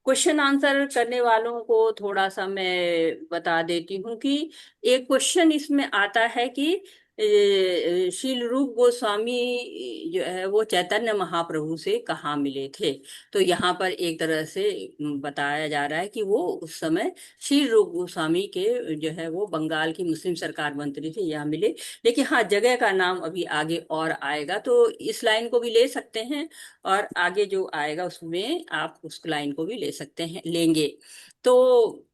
क्वेश्चन आंसर करने वालों को थोड़ा सा मैं बता देती हूँ कि एक क्वेश्चन इसमें आता है कि शील रूप गोस्वामी जो है वो चैतन्य महाप्रभु से कहाँ मिले थे। तो यहाँ पर एक तरह से बताया जा रहा है कि वो उस समय शील रूप गोस्वामी के जो है वो बंगाल की मुस्लिम सरकार मंत्री थे, यहाँ मिले। लेकिन हाँ, जगह का नाम अभी आगे और आएगा, तो इस लाइन को भी ले सकते हैं और आगे जो आएगा उसमें आप उस लाइन को भी ले सकते हैं, लेंगे। तो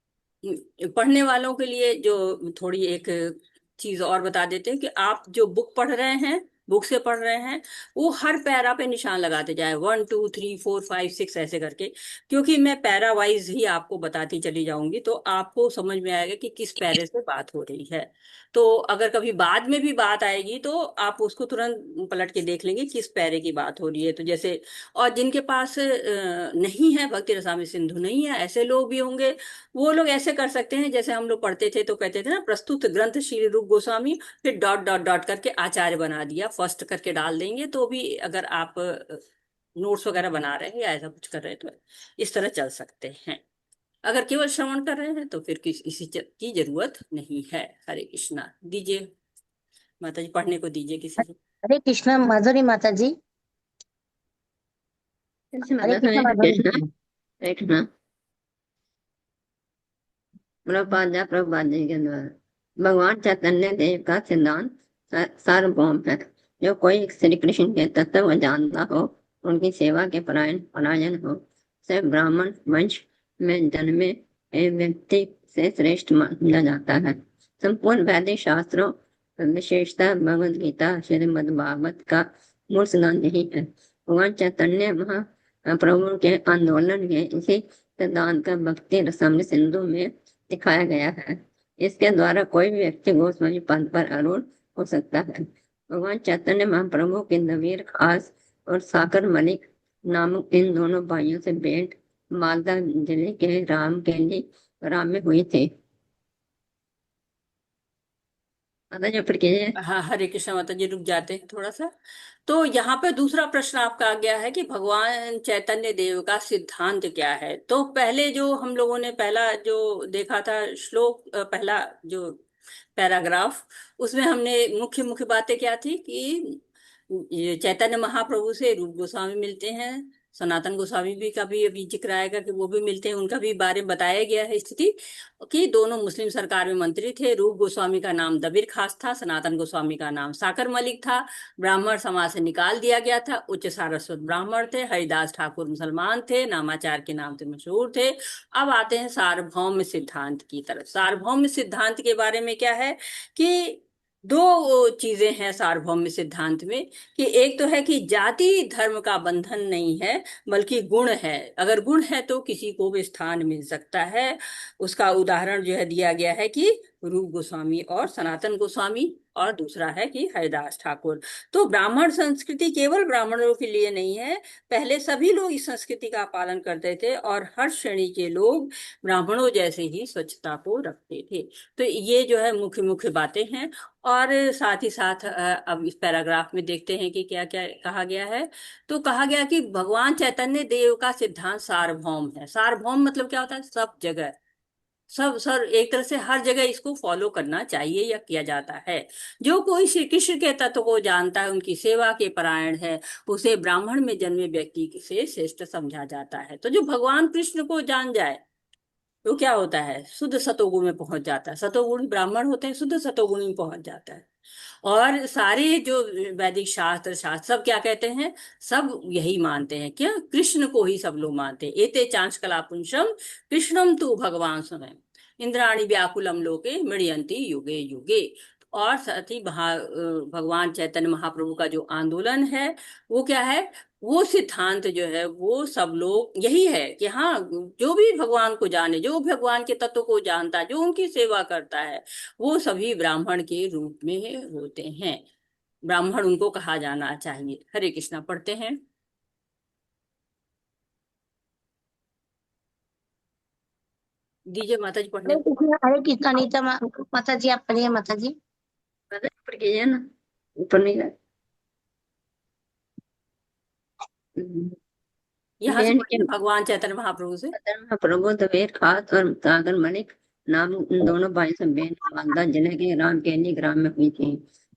पढ़ने वालों के लिए जो थोड़ी एक चीज और बता देते हैं कि आप जो बुक पढ़ रहे हैं, बुक से पढ़ रहे हैं, वो हर पैरा पे निशान लगाते जाए, 1 2 3 4 5 6 ऐसे करके। क्योंकि मैं पैरा वाइज ही आपको बताती चली जाऊंगी तो आपको समझ में आएगा कि किस पैरे से बात हो रही है। तो अगर कभी बाद में भी बात आएगी तो आप उसको तुरंत पलट के देख लेंगे किस पैरे की बात हो रही है। तो जैसे, और जिनके पास नहीं है भक्ति रसामृत सिंधु, नहीं है, ऐसे लोग भी होंगे, वो लोग ऐसे कर सकते हैं जैसे हम लोग पढ़ते थे तो कहते थे ना, प्रस्तुत ग्रंथ श्री रूप गोस्वामी, फिर डॉट डॉट डॉट करके आचार्य बना दिया, फर्स्ट करके डाल देंगे। तो भी अगर आप नोट्स वगैरह बना रहे हैं या ऐसा कुछ कर रहे हैं तो इस तरह चल सकते हैं। अगर केवल श्रवण कर रहे हैं तो फिर की जरूरत नहीं है। हरे कृष्णा। दीजिए माता जी, पढ़ने को दीजिए किसी को। हरे कृष्णा माधुरी माता जी। हरे कृष्णा माधुरी कृष्ण जी। कृष्ण प्रभुपाद जी के द्वारा भगवान चैतन्य देव का सिद्धांत सार्वभौम है। जो कोई श्री कृष्ण के तत्व को जानता हो, उनकी सेवा के परायण हो, से ब्राह्मण वंश में जन्मे एक व्यक्ति से श्रेष्ठ माना जाता है। संपूर्ण वैदिक शास्त्रों, विशेषतः भगवद गीता, श्रीमद् भागवत का मूल सिद्धांत यही है। भगवान चैतन्य महाप्रभु के आंदोलन के इसी सिद्धांत का भक्ति रसामृत सिंधु में दिखाया गया है। इसके द्वारा कोई भी व्यक्ति गोस्वामी पद पर आरूढ़ हो सकता है। भगवान चैतन्य महाप्रभु के नवीर खास और साकर मलिक नामक इन दोनों भाइयों से भेंट मालदा जिले के राम में हुई थी। हाँ, हरे कृष्ण माता जी, रुक जाते हैं थोड़ा सा। तो यहाँ पे दूसरा प्रश्न आपका आ गया है कि भगवान चैतन्य देव का सिद्धांत क्या है। तो पहले जो हम लोगों ने पहला जो देखा था श्लोक, पहला जो पैराग्राफ, उसमें हमने मुख्य मुख्य बातें क्या थी कि ये चैतन्य महाप्रभु से रूप गोस्वामी मिलते हैं, सनातन गोस्वामी भी का भी अभी जिक्र आएगा कि वो भी मिलते हैं, उनका भी बारे में बताया गया है स्थिति कि दोनों मुस्लिम सरकार में मंत्री थे। रूप गोस्वामी का नाम दबीर खास था, सनातन गोस्वामी का नाम साकर मलिक था। ब्राह्मण समाज से निकाल दिया गया था, उच्च सारस्वत ब्राह्मण थे। हरिदास ठाकुर मुसलमान थे, नामाचार के नाम से मशहूर थे। अब आते हैं सार्वभौम सिद्धांत की तरफ। सार्वभौम सिद्धांत के बारे में क्या है कि दो चीजें हैं सार्वभौम सिद्धांत में, कि एक तो है कि जाति धर्म का बंधन नहीं है बल्कि गुण है। अगर गुण है तो किसी को भी स्थान मिल सकता है। उसका उदाहरण जो है दिया गया है कि रूप गोस्वामी और सनातन गोस्वामी, और दूसरा है कि हरिदास ठाकुर। तो ब्राह्मण संस्कृति केवल ब्राह्मणों के लिए नहीं है, पहले सभी लोग इस संस्कृति का पालन करते थे और हर श्रेणी के लोग ब्राह्मणों जैसे ही स्वच्छता को रखते थे। तो ये जो है मुख्य मुख्य बातें हैं। और साथ ही साथ अब इस पैराग्राफ में देखते हैं कि क्या क्या कहा गया है। तो कहा गया कि भगवान चैतन्य देव का सिद्धांत सार्वभौम है। सार्वभौम मतलब क्या होता है? सब जगह, सब सर एक तरह से हर जगह इसको फॉलो करना चाहिए या किया जाता है। जो कोई श्री कृष्ण के तत्व को जानता है, उनकी सेवा के परायण है, उसे ब्राह्मण में जन्मे व्यक्ति से श्रेष्ठ समझा जाता है। तो जो भगवान कृष्ण को जान जाए तो क्या होता है? शुद्ध सतोगुण में पहुंच जाता है। सतोगुण ब्राह्मण होते हैं, शुद्ध सतोगुण में पहुंच जाता है। और सारे जो वैदिक शास्त्र शास्त्र सब क्या कहते हैं? सब यही मानते हैं, क्या? कृष्ण को ही सब लोग मानते हैं। एते चांच कला पुंसम कृष्णम तू भगवान स्वयं इंद्राणी व्याकुलम लोके मृण्यन्ति युगे युगे। और साथ ही भगवान चैतन्य महाप्रभु का जो आंदोलन है वो क्या है? वो सिद्धांत जो है वो सब लोग यही है कि हाँ, जो भी भगवान को जाने, जो भगवान के तत्व को जानता है, जो उनकी सेवा करता है, वो सभी ब्राह्मण के रूप में होते हैं। ब्राह्मण उनको कहा जाना चाहिए। हरे कृष्णा पढ़ते हैं। दीजिए माता जी पढ़ने। हरे कृष्णा नीता माता जी, आप पढ़िए माता जी। ऊपर कीजिए ना, ऊपर नहीं गए। यहाँ से बैंड के पढ़िए भगवान चैतन्य महाप्रभु से। प्रबोध वेद खास और सागर मलिक नाम उन दोनों भाई से बैंड मालदा जिले के रामकेली ग्राम में हुई थी।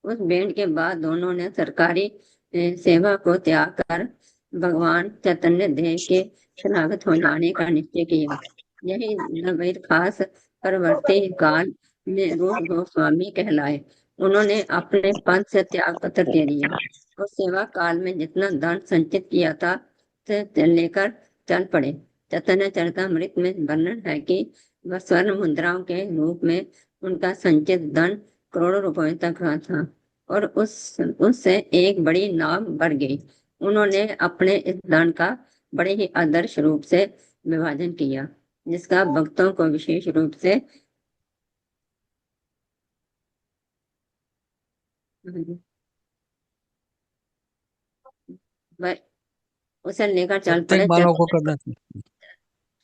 उस बैंड के बाद दोनों ने सरकारी सेवा को त्याग कर भगवान चैतन्य देव के शरणागत हो जाने का निश्चय किया। यही नववीर खास परवर्ती काल में रूप गोस्वामी कहलाए। उन्होंने अपने पद से त्याग पत्र दे दिया और सेवा काल में जितना धन संचित किया था से लेकर चल पड़े। चैतन्य चरितमृत में वर्णन है कि वह स्वर्ण मुद्राओं के रूप में उनका संचित धन करोड़ों रुपए तक का था और उससे एक बड़ी नाव बढ़ गई। उन्होंने अपने इस धन का बड़े ही आदर्श रूप से विभाजन किया, जिसका भक्तों को विशेष रूप से वह उसे लेकर चल प्रत्येक पड़े। मानव को करना चाहिए।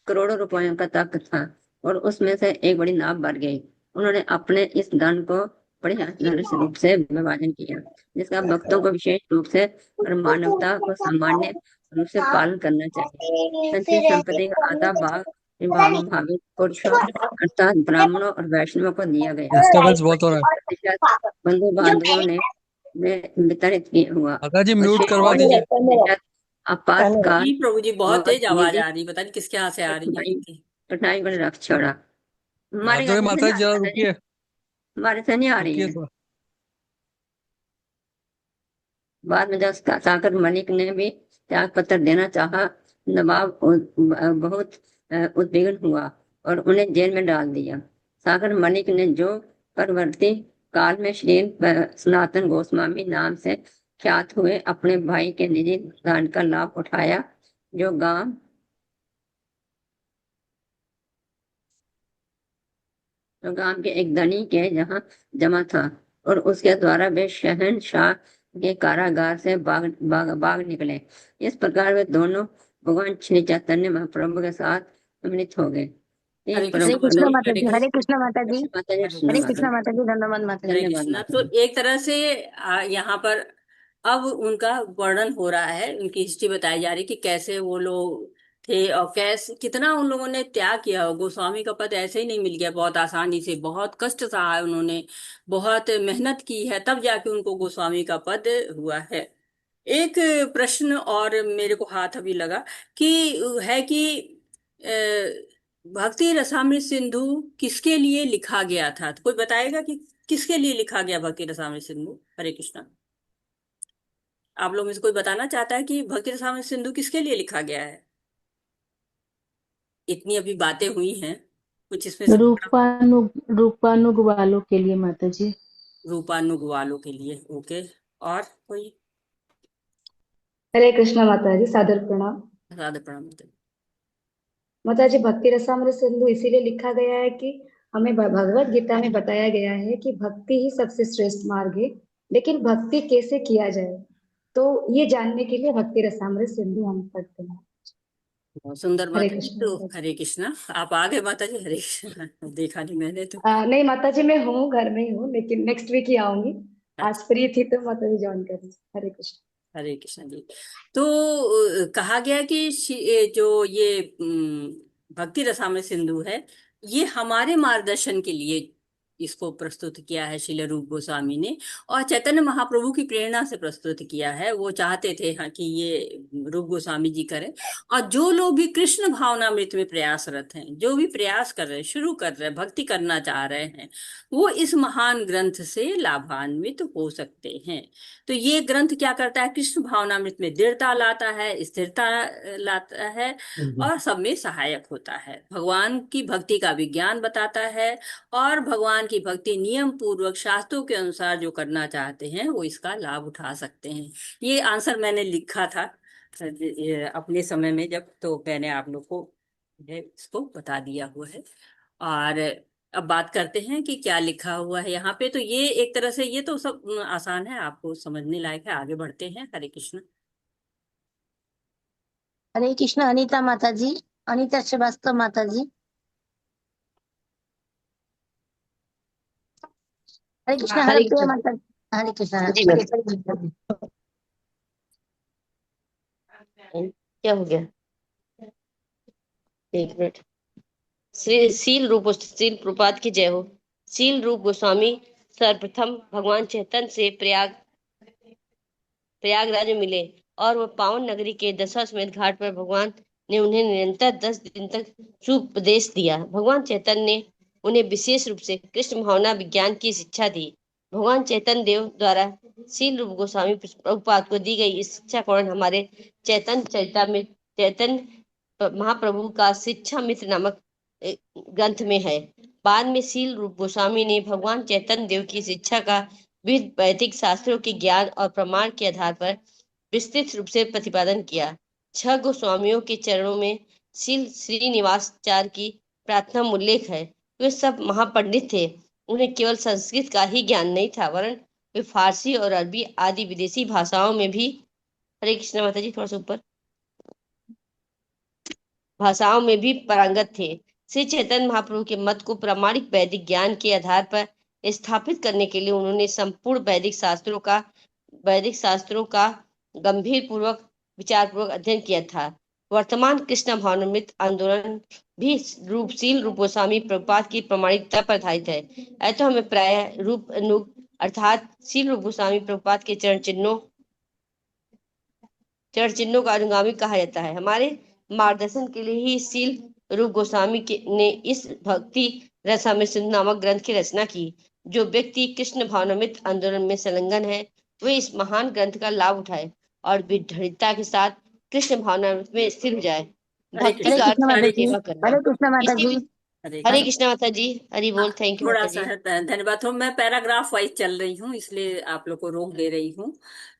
करोड़ों रुपयों का तक था और उसमें से एक बड़ी नाव बढ़ गई। उन्होंने अपने इस धन को बड़े आदर्श रूप से विभाजन किया, जिसका भक्तों को विशेष रूप से और मानवता को सामान्य रूप से पालन करना चाहिए। संचित संपत्ति का आधा भाग भाविक पुरुषों अर्थात ब्राह्मणों और वैष्णवों को दिया गया। डिस्टर्बेंस बहुत हो रहा है। प्रतिशत बंधु बांधवों ने वितरित किया हुआ काका जी और म्यूट शेष करवा दीजिए। प्रतिशत आपातकाल जी प्रभु जी, बहुत और तेज आवाज आ रही है, पता नहीं किसके यहाँ से आ रही है कठिनाई आपकी। कठिनाई को रख छोड़ा। हमारे घर माधुरी से माता नहीं जी आ जरा रही है, रुकिए, हमारे से नहीं आ रही रुकिए है। थोड़ा। बाद में जब सागर मलिक ने भी त्याग पत्र देना चाहा, नवाब बहुत उद्विग्न हुआ और उन्हें जेल में डाल दिया। सागर मलिक ने जो परवर्ती काल में श्री सनातन गोस्वामी नाम से ख्यात हुए अपने भाई के निजी दान का लाभ उठाया, जो गांव तो गांव के एक धनी के जहाँ जमा था और उसके द्वारा वे शहनशाह के कारागार से भाग निकले। इस प्रकार वे दोनों भगवान श्री चैतन्य महाप्रभु के साथ सम्मिलित हो गए। हरे एक कृष्ण हरे परम माता कृष्णा जी, माता हरे जी, हरे कृष्ण। कृष्णा माता जी, माता जी, हरे हरे कृष्ण। कृष्णा माता जी, धन्यवाद माता हरे जी। धन्यवाद कृष्णा। माता तो जी। एक तरह से यहाँ पर अब उनका वर्णन हो रहा है, उनकी हिस्ट्री बताई जा रही है कि कैसे वो लोग थे और कैसे कितना उन लोगों ने त्याग किया। गोस्वामी का पद ऐसे ही नहीं मिल गया बहुत आसानी से, बहुत कष्ट सहा है उन्होंने, बहुत मेहनत की है, तब जाके उनको गोस्वामी का पद हुआ है। एक प्रश्न और मेरे को हाथ अभी लगा कि है कि भक्ति रसामृत सिंधु किसके लिए लिखा गया था? तो कोई बताएगा कि किसके लिए लिखा गया भक्ति रसामृत सिंधु? हरे कृष्णा। आप लोग में से कोई बताना चाहता है कि भक्ति रसामृत सिंधु किसके लिए लिखा गया है? इतनी अभी बातें हुई हैं, कुछ इसमें से रूपानु रूपानुग वालों के लिए माता जी। रूपानुग वालों के लिए। ओके। और कोई? हरे कृष्णा माता जी, सादर प्रणाम। राधा प्रणाम। माता जी, भक्ति रसामृत सिंधु इसीलिए लिखा गया है कि हमें भगवत गीता में बताया गया है कि भक्ति ही सबसे श्रेष्ठ मार्ग है, लेकिन भक्ति कैसे किया जाए, तो ये जानने के लिए भक्ति रसामृत सिंधु हम पढ़ते हैं। बहुत सुंदर हरे माता जी। कृष्ण तो माता जी। हरे कृष्णा। आप आ गए माता जी? हरे कृष्णा। देखा नहीं मैंने तो। नहीं माता जी, मैं हूँ, घर में ही हूँ, लेकिन नेक्स्ट वीक ही आऊंगी। आज अच्छा। फ्री थी तो माता जी ज्वाइन कर रही। हरे कृष्ण। हरे कृष्ण जी। तो कहा गया कि जो ये भक्ति रसामृत सिंधु है, ये हमारे मार्गदर्शन के लिए इसको प्रस्तुत किया है श्रील रूप गोस्वामी ने, और चैतन्य महाप्रभु की प्रेरणा से प्रस्तुत किया है। वो चाहते थे हाँ कि ये रूप गोस्वामी जी करें। और जो लोग भी कृष्ण भावनामृत में प्रयासरत हैं, जो भी प्रयास कर रहे हैं, शुरू कर रहे हैं, भक्ति करना चाह रहे हैं, वो इस महान ग्रंथ से लाभान्वित हो सकते हैं। तो ये ग्रंथ क्या करता है? कृष्ण भावनामृत में दृढ़ता लाता है, स्थिरता लाता है, और सब में सहायक होता है। भगवान की भक्ति का विज्ञान बताता है, और भगवान की भक्ति नियम पूर्वक शास्त्रों के अनुसार जो करना चाहते हैं वो इसका लाभ उठा सकते हैं। ये आंसर मैंने लिखा था अपने समय में, जब तो मैंने आप लोग को इसको बता दिया हुआ है। और अब बात करते हैं कि क्या लिखा हुआ है यहाँ पे। तो ये एक तरह से ये तो सब आसान है, आपको समझने लायक है। आगे बढ़ते हैं। हरे कृष्ण। हरे कृष्ण अनीता माता जी। अनीता श्रीवास्तव माता जी। हरे कृष्ण हरे हरप्रिया कृष्ण माता जी। हरे कृष्ण जी हरे मैम। कृष्ण। क्या हो गया? एक मिनट। श्री शील प्रपात की जय हो। शील रूप गोस्वामी सर्वप्रथम भगवान चैतन्य से प्रयागराज में मिले, और वह पावन नगरी के दशाश्वमेध घाट पर भगवान ने उन्हें निरंतर 10 दिन तक सुपदेश दिया। भगवान चैतन्य ने उन्हें विशेष रूप से कृष्ण भावना विज्ञान की शिक्षा दी। भगवान चैतन्य देव द्वारा शील रूप गोस्वामी प्रभुपाद को दी गई इस शिक्षा का वर्णन हमारे चैतन्य चरिता में चैतन्य महाप्रभु का शिक्षा मित्र नामक ग्रंथ में है। बाद में शील रूप गोस्वामी ने भगवान चैतन्य देव की शिक्षा का विविध वैदिक शास्त्रों के ज्ञान और प्रमाण के आधार पर विस्तृत रूप से प्रतिपादन किया। 6 गोस्वामियों के चरणों में शील श्रीनिवासाचार्य की प्रार्थना उल्लेख है। वे सब महापंडित थे। उन्हें केवल संस्कृत का ही ज्ञान नहीं था, वरन वे फारसी और अरबी आदि विदेशी भाषाओं में भी, हरे कृष्ण माता जी, थोड़ा सा ऊपर, भाषाओं में भी पारंगत थे। श्री चैतन्य महाप्रभु के मत को प्रामाणिक वैदिक ज्ञान के आधार पर स्थापित करने के लिए उन्होंने संपूर्ण वैदिक शास्त्रों का गंभीर पूर्वक विचार पूर्वक अध्ययन किया था। वर्तमान कृष्ण भावनामृत आंदोलन भी शील रूप गोस्वामी प्रभुपाद की प्रामाणिकता पर आधारित है। ऐसा हमें प्राय रूप अनुग अर्थात शील रूप गोस्वामी प्रभुपाद के चरण चिन्हों का अनुगामी कहा जाता है। हमारे मार्गदर्शन के लिए ही शील रूप गोस्वामी ने इस भक्ति रसामृत सिंधु नामक ग्रंथ की रचना की। जो व्यक्ति कृष्ण भावनामृत आंदोलन में संलग्न है, वे इस महान ग्रंथ का लाभ उठाए और दृढ़ता के साथ कृष्ण भावनामृत में स्थिर हो जाए। हरे भक्ति हरे का कृष्ण। अर्थ कृष्ण है माता हरे जी। सेवा कृष्ण। करना। हरे कृष्ण माता इसी जी। हरे हरे कृष्ण। हरे कृष्ण माता जी। हरि हाँ, बोल। थैंक यू थोड़ा माता सा जी। है, धन्यवाद। तो मैं पैराग्राफ वाइज चल रही हूँ, इसलिए आप लोग को रोक दे रही हूँ।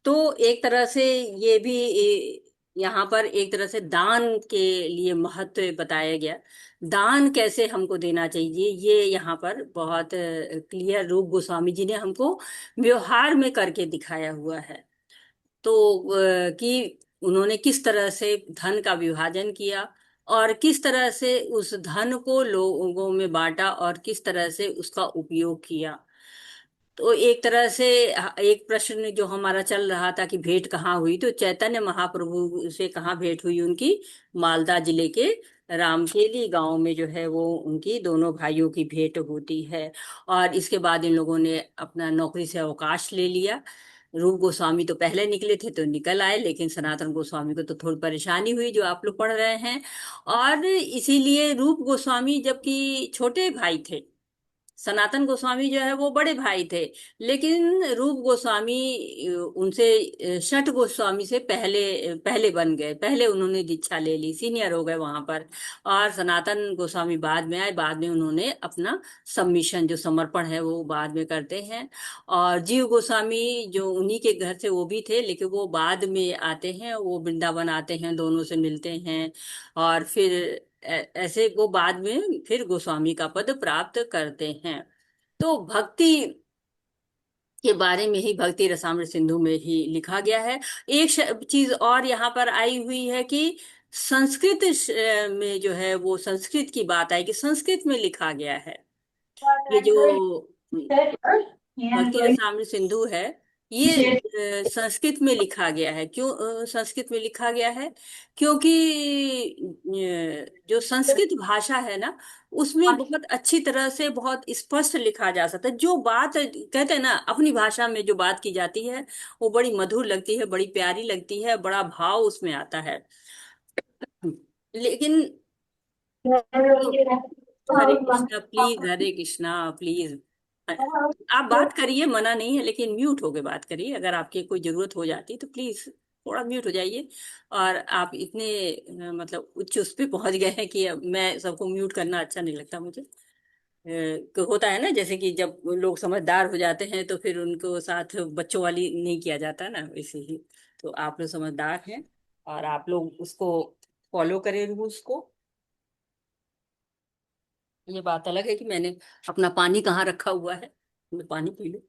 तो एक तरह से ये भी यहाँ पर एक तरह से दान के लिए महत्व बताया गया। दान कैसे हमको देना चाहिए, ये यहाँ पर बहुत क्लियर रूप गोस्वामी जी ने हमको व्यवहार में करके दिखाया हुआ है। तो कि उन्होंने किस तरह से धन का विभाजन किया, और किस तरह से उस धन को लोगों में बांटा, और किस तरह से उसका उपयोग किया। तो एक तरह से एक प्रश्न जो हमारा चल रहा था कि भेंट कहाँ हुई, तो चैतन्य महाप्रभु से कहाँ भेंट हुई उनकी? मालदा जिले के रामखेली गांव में जो है वो उनकी दोनों भाइयों की भेंट होती है। और इसके बाद इन लोगों ने अपना नौकरी से अवकाश ले लिया। रूप गोस्वामी तो पहले निकले थे तो निकल आए, लेकिन सनातन गोस्वामी को तो थोड़ी परेशानी हुई, जो आप लोग पढ़ रहे हैं। और इसीलिए रूप गोस्वामी जबकि छोटे भाई थे, सनातन गोस्वामी जो है वो बड़े भाई थे, लेकिन रूप गोस्वामी उनसे शठ गोस्वामी से पहले पहले बन गए, पहले उन्होंने दीक्षा ले ली, सीनियर हो गए वहां पर। और सनातन गोस्वामी बाद में आए, बाद में उन्होंने अपना सबमिशन जो समर्पण है वो बाद में करते हैं। और जीव गोस्वामी जो उन्हीं के घर से वो भी थे, लेकिन वो बाद में आते हैं, वो वृंदावन आते हैं, दोनों से मिलते हैं। और फिर ऐसे वो बाद में फिर गोस्वामी का पद प्राप्त करते हैं। तो भक्ति के बारे में ही भक्ति रसामृत सिंधु में ही लिखा गया है। एक चीज और यहाँ पर आई हुई है कि संस्कृत में जो है वो संस्कृत की बात आई कि संस्कृत में लिखा गया है। ये जो भक्ति रसामृत सिंधु है ये संस्कृत में लिखा गया है। क्यों संस्कृत में लिखा गया है? क्योंकि जो संस्कृत भाषा है ना उसमें बहुत अच्छी तरह से बहुत स्पष्ट लिखा जा सकता है। जो बात कहते हैं ना अपनी भाषा में जो बात की जाती है वो बड़ी मधुर लगती है, बड़ी प्यारी लगती है, बड़ा भाव उसमें आता है। लेकिन हरे कृष्णा प्लीज, हरे कृष्णा प्लीज। आप बात करिए, मना नहीं है, लेकिन म्यूट होके बात करिए। अगर आपकी कोई जरूरत हो जाती तो प्लीज थोड़ा म्यूट हो जाइए। और आप इतने मतलब उच्च उस पे पहुंच गए हैं कि अब मैं सबको म्यूट करना अच्छा नहीं लगता मुझे। होता है ना जैसे कि जब लोग समझदार हो जाते हैं तो फिर उनको साथ बच्चों वाली नहीं किया जाता ना, वैसे ही। तो आप लोग समझदार हैं और आप लोग उसको फॉलो करें रूल्स को। ये बात अलग है कि मैंने अपना पानी कहाँ रखा हुआ है, मैं पानी पी लूं।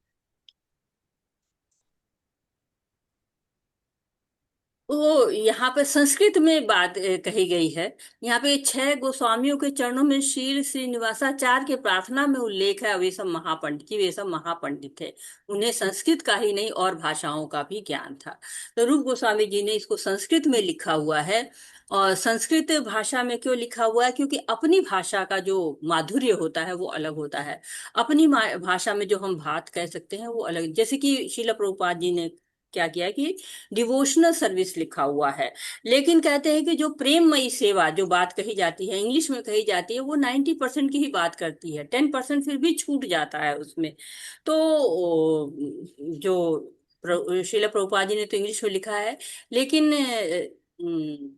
वो यहाँ पे संस्कृत में बात कही गई है। यहाँ पे 6 गोस्वामियों के चरणों में श्री श्रीनिवासाचार्य के प्रार्थना में उल्लेख है। वे सब महापंडित की, वे सब महापंडित थे। उन्हें संस्कृत का ही नहीं और भाषाओं का भी ज्ञान था। तो रूप गोस्वामी जी ने इसको संस्कृत में लिखा हुआ है। और संस्कृत भाषा में क्यों लिखा हुआ है? क्योंकि अपनी भाषा का जो माधुर्य होता है वो अलग होता है। अपनी भाषा में जो हम बात कह सकते हैं वो अलग। जैसे कि श्रील प्रभुपाद जी ने क्या किया कि डिवोशनल सर्विस लिखा हुआ है। लेकिन कहते हैं कि जो प्रेममयी सेवा जो बात कही जाती है, इंग्लिश में कही जाती है, वो 90% की ही बात करती है, 10% फिर भी छूट जाता है उसमें। तो जो श्रील प्रभुपाद जी ने तो इंग्लिश में लिखा है, लेकिन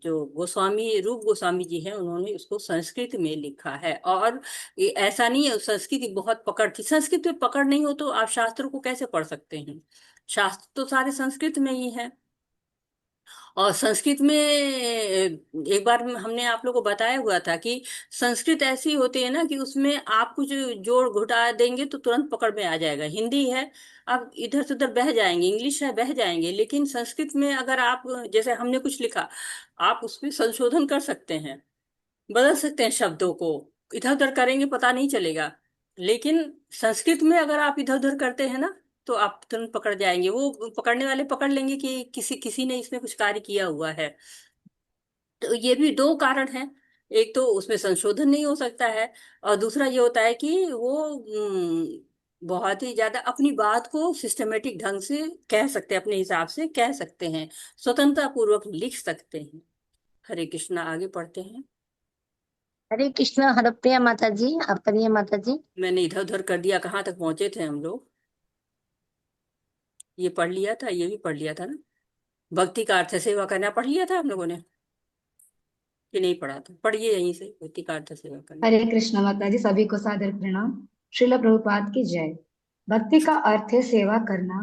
जो गोस्वामी रूप गोस्वामी जी हैं उन्होंने उसको संस्कृत में लिखा है। और ऐसा नहीं है संस्कृत की बहुत पकड़ थी। संस्कृत में पकड़ नहीं हो तो आप शास्त्रों को कैसे पढ़ सकते हैं? शास्त्र तो सारे संस्कृत में ही है। और संस्कृत में एक बार हमने आप लोगों को बताया हुआ था कि संस्कृत ऐसी होती है ना कि उसमें आप कुछ जोड़ घटा देंगे तो तुरंत पकड़ में आ जाएगा। हिंदी है आप इधर से उधर बह जाएंगे, इंग्लिश है बह जाएंगे, लेकिन संस्कृत में अगर आप जैसे हमने कुछ लिखा आप उसमें संशोधन कर सकते हैं, बदल सकते हैं शब्दों को। इधर उधर करेंगे पता नहीं चलेगा। लेकिन संस्कृत में अगर आप इधर उधर करते हैं ना तो आप तुरंत पकड़ जाएंगे। वो पकड़ने वाले पकड़ लेंगे कि किसी किसी ने इसमें कुछ कार्य किया हुआ है। तो ये भी दो कारण हैं। एक तो उसमें संशोधन नहीं हो सकता है, और दूसरा ये होता है कि वो बहुत ही ज्यादा अपनी बात को सिस्टमेटिक ढंग से कह सकते हैं, अपने हिसाब से कह सकते हैं, स्वतंत्रता पूर्वक लिख सकते हैं। हरे कृष्णा, आगे पढ़ते हैं। हरे कृष्णा हरप्रिया माता जी, आप पढ़िए माता जी। मैंने इधर उधर कर दिया, कहाँ तक पहुंचे थे हम लोग? ये पढ़ लिया था, ये भी पढ़ लिया था ना। भक्ति का अर्थ है सेवा करना, पढ़ लिया था हम लोगों ने कि नहीं पढ़ा था? पढ़िए यहीं से, भक्ति का अर्थ है सेवा करना। हरे कृष्ण माता जी, सभी को सादर प्रणाम। श्रील प्रभुपाद की जय। भक्ति का अर्थ है सेवा करना।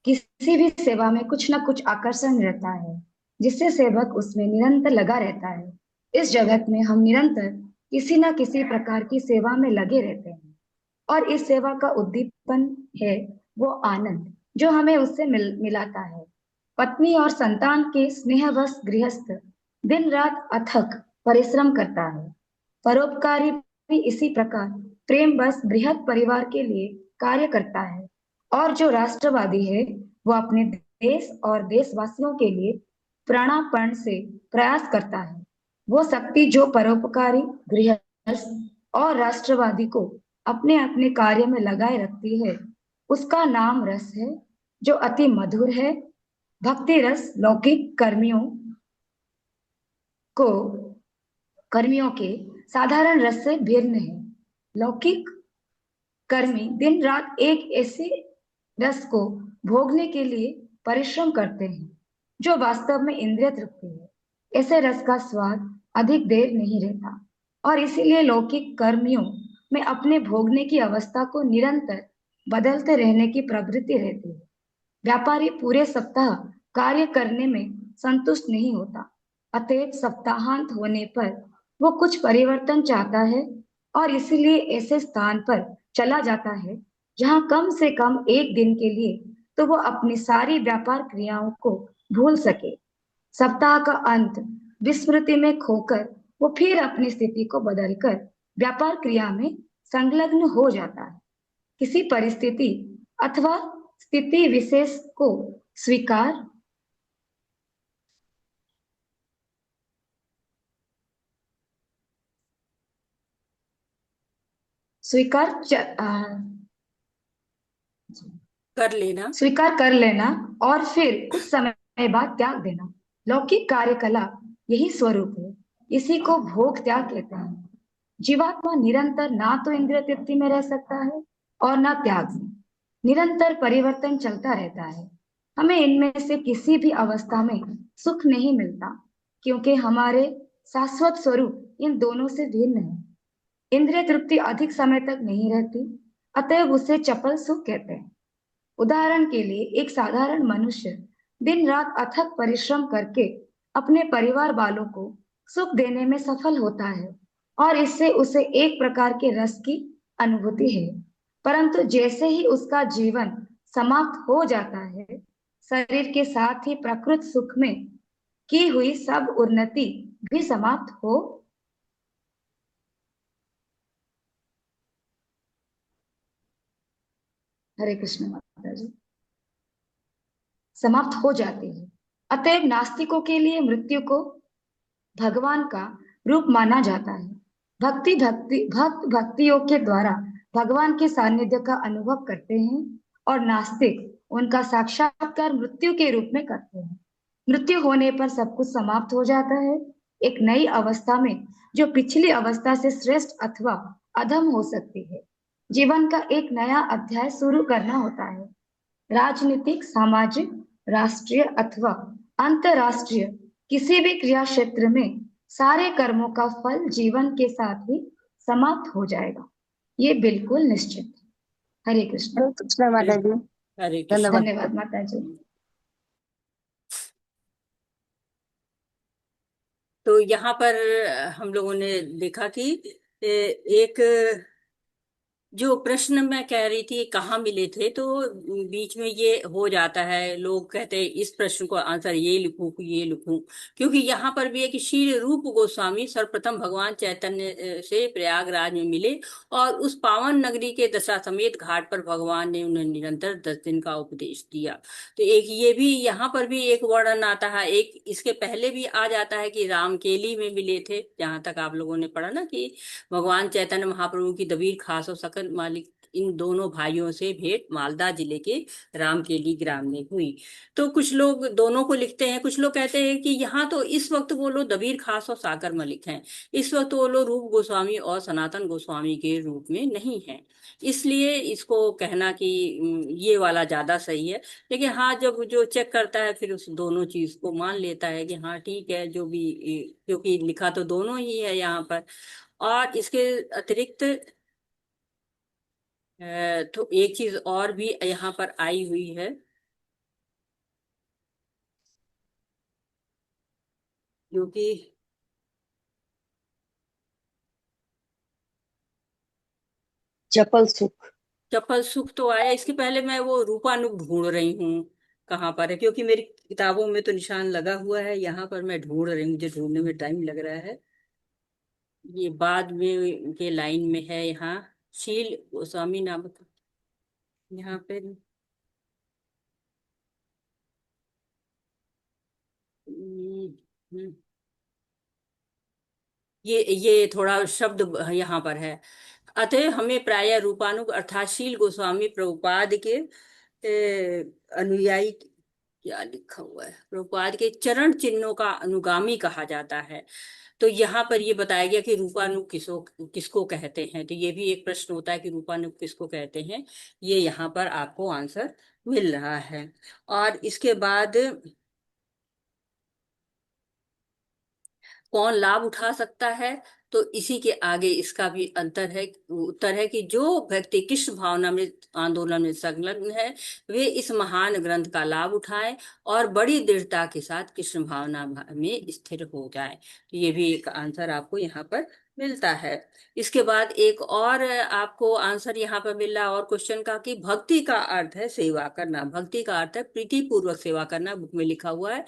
किसी भी सेवा में कुछ ना कुछ आकर्षण रहता है जिससे सेवक उसमें निरंतर लगा रहता है। इस जगत में हम निरंतर किसी न किसी प्रकार की सेवा में लगे रहते हैं और इस सेवा का उद्दीपन है वो आनंद जो हमें उससे मिलाता है। पत्नी और संतान के स्नेहवश गृहस्थ दिन रात अथक परिश्रम करता है। परोपकारी भी इसी प्रकार प्रेम बस बृहद परिवार के लिए कार्य करता है। और जो राष्ट्रवादी है वो अपने देश और देशवासियों के लिए प्राणापण से प्रयास करता है। वो शक्ति जो परोपकारी गृहस्थ और राष्ट्रवादी को अपने अपने कार्य में लगाए रखती है उसका नाम रस है जो अति मधुर है। भक्ति रस लौकिक कर्मियों के साधारण रस से भिन्न है। लौकिक कर्मी दिन रात एक ऐसे रस को भोगने के लिए परिश्रम करते हैं जो वास्तव में इंद्रिय तृप्ति है। ऐसे रस का स्वाद अधिक देर नहीं रहता और इसीलिए लौकिक कर्मियों में अपने भोगने की अवस्था को निरंतर बदलते रहने की प्रवृत्ति रहती है। व्यापारी पूरे सप्ताह कार्य करने में संतुष्ट नहीं होता, अतएव सप्ताहांत होने पर वो कुछ परिवर्तन चाहता है और इसलिए ऐसे स्थान पर चला जाता है जहां कम से कम एक दिन के लिए तो वो अपनी सारी व्यापार क्रियाओं को भूल सके। सप्ताह का अंत विस्मृति में खोकर वो फिर अपनी स्थिति को बदलकर व्यापार क्रिया में संलग्न हो जाता है। किसी परिस्थिति अथवा स्थिति विशेष को स्वीकार स्वीकार कर लेना। कर लेना और फिर कुछ समय बाद त्याग देना। लौकिक कार्यकलाप यही स्वरूप है। इसी को भोग त्याग कहते हैं। जीवात्मा निरंतर ना तो इंद्रिय तृप्ति में रह सकता है और ना त्याग में। निरंतर परिवर्तन चलता रहता है। हमें इनमें से किसी भी अवस्था में सुख नहीं मिलता, क्योंकि हमारे शाश्वत स्वरूप इन दोनों से भिन्न है। इंद्रिय तृप्ति अधिक समय तक नहीं रहती, अतएव उसे चपल सुख कहते हैं। उदाहरण के लिए एक साधारण मनुष्य दिन रात अथक परिश्रम करके अपने परिवार वालों को सुख देने में सफल होता है और इससे उसे एक प्रकार के रस की अनुभूति है। परंतु जैसे ही उसका जीवन समाप्त हो जाता है, शरीर के साथ ही प्रकृत सुख में की हुई सब उन्नति भी समाप्त हो हरे कृष्ण माता जी समाप्त हो जाती है। अतएव नास्तिकों के लिए मृत्यु को भगवान का रूप माना जाता है। भक्त भक्ति योग के द्वारा भगवान के सानिध्य का अनुभव करते हैं और नास्तिक उनका साक्षात्कार मृत्यु के रूप में करते हैं। मृत्यु होने पर सब कुछ समाप्त हो जाता है। एक नई अवस्था में जो पिछली अवस्था से श्रेष्ठ अथवा अधम हो सकती है। जीवन का एक नया अध्याय शुरू करना होता है। राजनीतिक, सामाजिक, राष्ट्रीय अथवा अंतरराष्ट्रीय किसी भी क्रिया क्षेत्र में सारे कर्मों का फल जीवन के साथ ही समाप्त हो जाएगा। ये बिल्कुल निश्चित है। हरे कृष्ण। हरे कृष्ण माता जी। हरे कृष्ण। धन्यवाद। धन्यवाद माता जी। तो यहाँ पर हम लोगों ने देखा कि एक जो प्रश्न मैं कह रही थी कहाँ मिले थे, तो बीच में ये हो जाता है, लोग कहते हैं इस प्रश्न को आंसर ये लिखूं कि ये लिखूं, क्योंकि यहाँ पर भी है कि श्री रूप गोस्वामी सर्वप्रथम भगवान चैतन्य से प्रयागराज में मिले और उस पावन नगरी के दशा समेत घाट पर भगवान ने उन्हें निरंतर 10 दिन का उपदेश दिया। तो एक ये भी यहाँ पर भी एक वर्णन आता है। एक इसके पहले भी आ जाता है कि रामकेली में मिले थे, जहां तक आप लोगों ने पढ़ा ना कि भगवान चैतन्य महाप्रभु की दबीर खास और सकल मालिक इन दोनों भाइयों से भेंट मालदा जिले के रामकेली ग्राम में हुई। तो कुछ लोग दोनों को लिखते हैं, कुछ लोग कहते हैं कि यहाँ तो इस वक्त वो लोग दबीर खास और साकर मलिक हैं, इस वक्त वो लोग रूप गोस्वामी और सनातन गोस्वामी के रूप में नहीं हैं, इसलिए इसको कहना कि ये वाला ज्यादा सही है। लेकिन हाँ, जब जो चेक करता है फिर उस दोनों चीज को मान लेता है कि हाँ ठीक है, जो भी, क्योंकि लिखा तो दोनों ही है यहाँ पर। और इसके अतिरिक्त तो एक चीज और भी यहाँ पर आई हुई है, जो कि चपल सुख। चपल सुख तो आया, इसके पहले मैं वो रूपानुग ढूंढ रही हूँ कहाँ पर है, क्योंकि मेरी किताबों में तो निशान लगा हुआ है, यहाँ पर मैं ढूंढ रही हूँ, मुझे ढूंढने में टाइम लग रहा है। ये बाद में के लाइन में है, यहाँ शील गोस्वामी नामक यहाँ पे। हम्म, हम्म, ये थोड़ा शब्द यहाँ पर है। अतः हमें प्रायः रूपानुग अर्थात शील गोस्वामी प्रभुपाद के अनुयायी, क्या लिखा हुआ है, प्रभुपाद के चरण चिन्हों का अनुगामी कहा जाता है। तो यहाँ पर ये बताया गया कि रूपानुग किसको कहते हैं। तो ये भी एक प्रश्न होता है कि रूपानुग किसको कहते हैं, ये यहाँ पर आपको आंसर मिल रहा है। और इसके बाद कौन लाभ उठा सकता है, तो इसी के आगे इसका भी उत्तर है कि जो व्यक्ति कृष्ण भावनामृत आंदोलन में संलग्न है वे इस महान ग्रंथ का लाभ उठाएं और बड़ी दृढ़ता के साथ कृष्ण भावना में स्थिर हो जाएं। तो ये भी एक आंसर आपको यहाँ पर मिलता है। इसके बाद एक और आपको आंसर यहाँ पर मिल रहा है और क्वेश्चन का कि भक्ति का अर्थ है सेवा करना। भक्ति का अर्थ है प्रीति पूर्वक सेवा करना, बुक में लिखा हुआ है।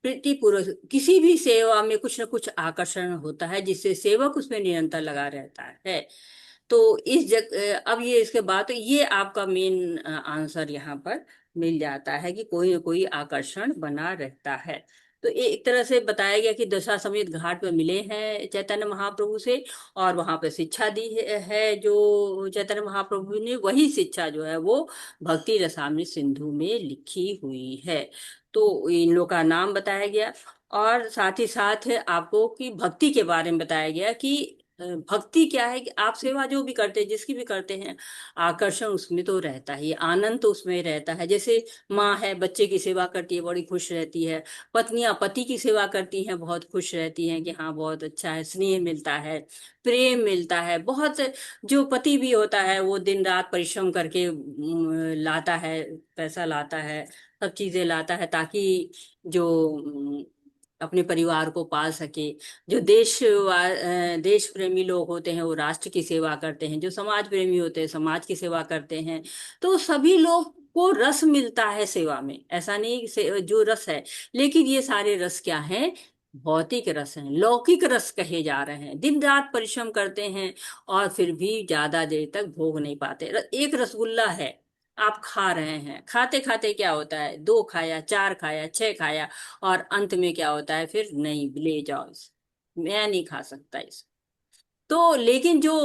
प्रीति पूर्वक किसी भी सेवा में कुछ ना कुछ आकर्षण होता है जिससे सेवक उसमें निरंतर लगा रहता है। तो अब ये इसके बाद तो ये आपका मेन आंसर यहाँ पर मिल जाता है कि कोई ना कोई आकर्षण बना रहता है। तो एक तरह से बताया गया कि दशाश्वमेध घाट पर मिले हैं चैतन्य महाप्रभु से और वहां पे शिक्षा दी है जो चैतन्य महाप्रभु ने, वही शिक्षा जो है वो भक्ति रसामृत सिंधु में लिखी हुई है। तो इन लोग का नाम बताया गया और साथ ही साथ आपको कि भक्ति के बारे में बताया गया कि भक्ति क्या है कि आप सेवा जो भी करते हैं, जिसकी भी करते हैं, आकर्षण उसमें तो रहता ही, आनंद तो उसमें रहता है। जैसे माँ है, बच्चे की सेवा करती है, बड़ी खुश रहती है। पत्नियां पति की सेवा करती हैं, बहुत खुश रहती हैं कि हाँ बहुत अच्छा है, स्नेह मिलता है, प्रेम मिलता है बहुत। जो पति भी होता है वो दिन रात परिश्रम करके लाता है, पैसा लाता है, सब चीजें लाता है ताकि जो अपने परिवार को पाल सके। जो देश प्रेमी लोग होते हैं वो राष्ट्र की सेवा करते हैं, जो समाज प्रेमी होते हैं समाज की सेवा करते हैं। तो सभी लोग को रस मिलता है सेवा में, ऐसा नहीं जो रस है। लेकिन ये सारे रस क्या हैं? भौतिक रस हैं, लौकिक रस कहे जा रहे हैं। दिन रात परिश्रम करते हैं और फिर भी ज्यादा देर तक भोग नहीं पाते। एक रसगुल्ला है, आप खा रहे हैं, खाते खाते क्या होता है, दो खाया, चार खाया, छह खाया और अंत में क्या होता है, फिर नहीं ले जाओ मैं नहीं खा सकता इस। तो लेकिन जो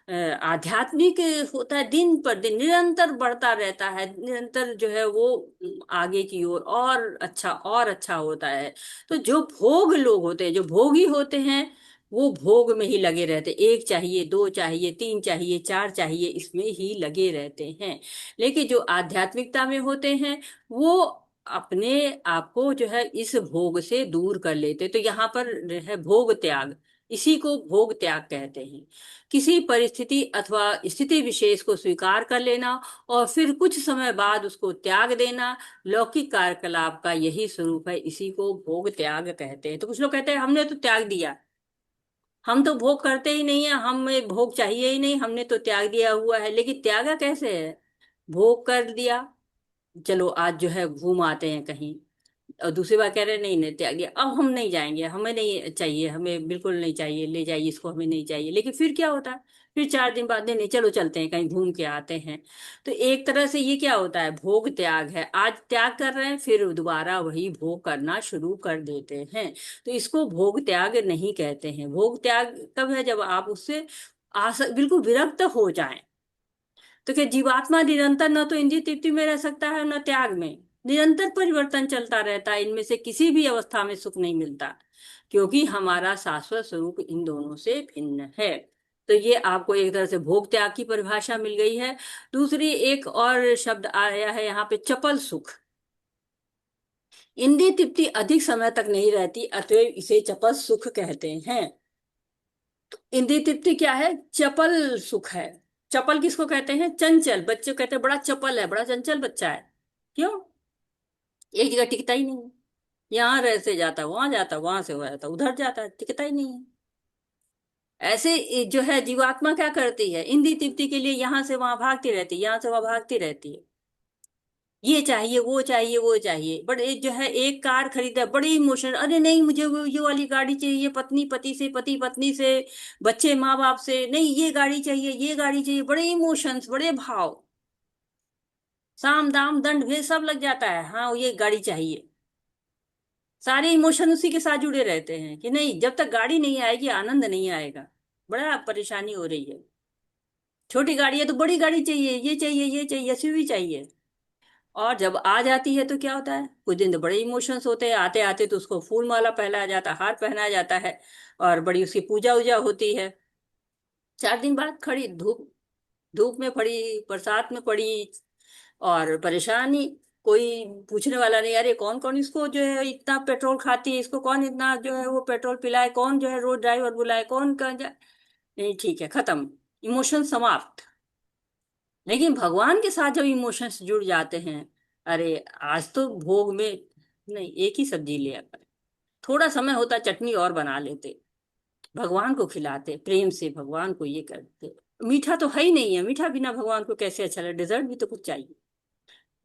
आध्यात्मिक होता है दिन पर दिन निरंतर बढ़ता रहता है, निरंतर जो है वो आगे की ओर और अच्छा होता है। तो जो भोग लोग होते हैं, जो भोगी होते हैं, वो भोग में ही लगे रहते, एक चाहिए, दो चाहिए, तीन चाहिए, चार चाहिए, इसमें ही लगे रहते हैं। लेकिन जो आध्यात्मिकता में होते हैं वो अपने आप को जो है इस भोग से दूर कर लेते। तो यहाँ पर है भोग त्याग, इसी को भोग त्याग कहते हैं। किसी परिस्थिति अथवा स्थिति विशेष को स्वीकार कर लेना और फिर कुछ समय बाद उसको त्याग देना, लौकिक कार्यकलाप का यही स्वरूप है, इसी को भोग त्याग कहते हैं। तो कुछ लोग कहते हैं हमने तो त्याग दिया, हम तो भोग करते ही नहीं है, हमें भोग चाहिए ही नहीं, हमने तो त्याग दिया हुआ है। लेकिन त्यागा कैसे है? भोग कर दिया, चलो आज जो है घूम आते हैं कहीं, और दूसरी बार कह रहे नहीं नहीं त्याग दिया, अब हम नहीं जाएंगे, हमें नहीं चाहिए, हमें बिल्कुल नहीं चाहिए, ले जाइए इसको, हमें नहीं चाहिए। लेकिन फिर क्या होता है, फिर 4 दिन बाद नहीं नहीं चलो चलते हैं कहीं घूम के आते हैं। तो एक तरह से ये क्या होता है, भोग त्याग है। आज त्याग कर रहे हैं, फिर दोबारा वही भोग करना शुरू कर देते हैं। तो इसको भोग त्याग नहीं कहते हैं। भोग त्याग तब है जब आप उससे बिल्कुल विरक्त हो जाएं। तो क्या जीवात्मा निरंतर न तो इंद्रिय तृप्ति में रह सकता है न त्याग में, निरंतर परिवर्तन चलता रहता है, इनमें से किसी भी अवस्था में सुख नहीं मिलता, क्योंकि हमारा शाश्वत स्वरूप इन दोनों से भिन्न है। तो ये आपको एक तरह से भोग त्याग की परिभाषा मिल गई है। दूसरी एक और शब्द आया है यहाँ पे, चपल सुख। इंद्रिय तृप्ति अधिक समय तक नहीं रहती, अतएव इसे चपल सुख कहते हैं। तो इंद्रिय तृप्ति क्या है? चपल सुख है। चपल किसको कहते हैं? चंचल बच्चे को कहते हैं बड़ा चपल है, बड़ा चंचल बच्चा है। क्यों? एक जगह टिकता ही नहीं है, यहाँ रह से जाता वहां जाता, वहां से हो जाता उधर जाता, टिकता ही नहीं है। ऐसे जो है जीवात्मा क्या करती है, इंद्रिय तृप्ति के लिए यहाँ से वहां भागती रहती है, यहाँ से वहां भागती रहती है। ये चाहिए, वो चाहिए, वो चाहिए। बट जो है एक कार खरीदा, बड़ी इमोशनल, अरे नहीं मुझे वो ये वाली गाड़ी चाहिए, पत्नी पति से, पति पत्नी से, बच्चे माँ बाप से, नहीं ये गाड़ी चाहिए, ये गाड़ी चाहिए, बड़े इमोशंस, बड़े भाव, साम दाम दंड भेद सब लग जाता है, हाँ ये गाड़ी चाहिए। सारे इमोशन उसी के साथ जुड़े रहते हैं कि नहीं जब तक गाड़ी नहीं आएगी आनंद नहीं आएगा, बड़ा परेशानी हो रही है। छोटी गाड़ी है तो बड़ी गाड़ी चाहिए, ये चाहिए, ये चाहिए, एसयूवी चाहिए। और जब आ जाती है तो क्या होता है, कुछ दिन तो बड़े इमोशंस होते हैं, आते आते तो उसको फूल माला पहनाया जाता है, हार पहनाया जाता है और बड़ी उसकी पूजा उजा होती है। 4 दिन बाद खड़ी धूप, धूप में पड़ी, बरसात में पड़ी और परेशानी, कोई पूछने वाला नहीं, अरे कौन कौन इसको जो है इतना पेट्रोल खाती है, इसको कौन इतना जो है वो पेट्रोल पिलाए, कौन जो है रोड ड्राइवर बुलाए, कौन कहाँ जाए। नहीं, ठीक है, खत्म, इमोशन समाप्त। लेकिन भगवान के साथ जब इमोशंस जुड़ जाते हैं, अरे आज तो भोग में नहीं, एक ही सब्जी ले आकर, थोड़ा समय होता चटनी और बना लेते, भगवान को खिलाते प्रेम से, भगवान को ये करते। मीठा तो है ही नहीं है, मीठा बिना भगवान को कैसे अच्छा लगे, डेजर्ट भी तो कुछ चाहिए।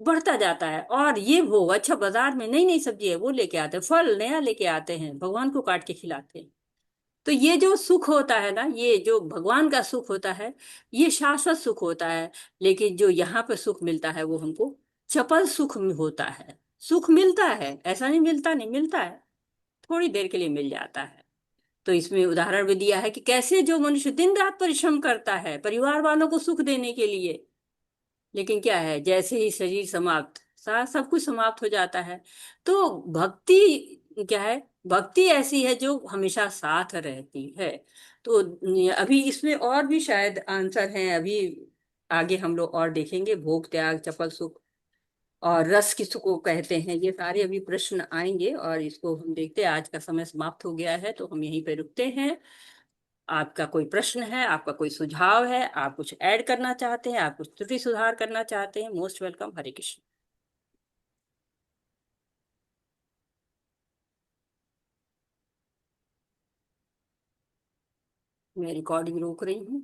बढ़ता जाता है, और ये भोग अच्छा, बाजार में नई नई सब्जी है वो लेके आते हैं, फल नया लेके आते हैं, भगवान को काट के खिलाते हैं। तो ये जो सुख होता है ना, ये जो भगवान का सुख होता है, ये शाश्वत सुख होता है। लेकिन जो यहाँ पे सुख मिलता है वो हमको चपल सुख में होता है। सुख मिलता है, ऐसा नहीं मिलता नहीं, मिलता है, थोड़ी देर के लिए मिल जाता है। तो इसमें उदाहरण भी दिया है कि कैसे जो मनुष्य दिन रात परिश्रम करता है परिवार वालों को सुख देने के लिए, लेकिन क्या है, जैसे ही शरीर समाप्त, सब कुछ समाप्त हो जाता है। तो भक्ति क्या है, भक्ति ऐसी है जो हमेशा साथ रहती है। तो अभी इसमें और भी शायद आंसर हैं, अभी आगे हम लोग और देखेंगे, भोग त्याग चपल सुख और रस किसको कहते हैं, ये सारे अभी प्रश्न आएंगे, और इसको हम देखते हैं। आज का समय समाप्त हो गया है तो हम यहीं पे रुकते हैं। आपका कोई प्रश्न है, आपका कोई सुझाव है, आप कुछ ऐड करना चाहते हैं, आप कुछ त्रुटि सुधार करना चाहते हैं, मोस्ट वेलकम। हरे कृष्ण। मैं रिकॉर्डिंग रोक रही हूँ।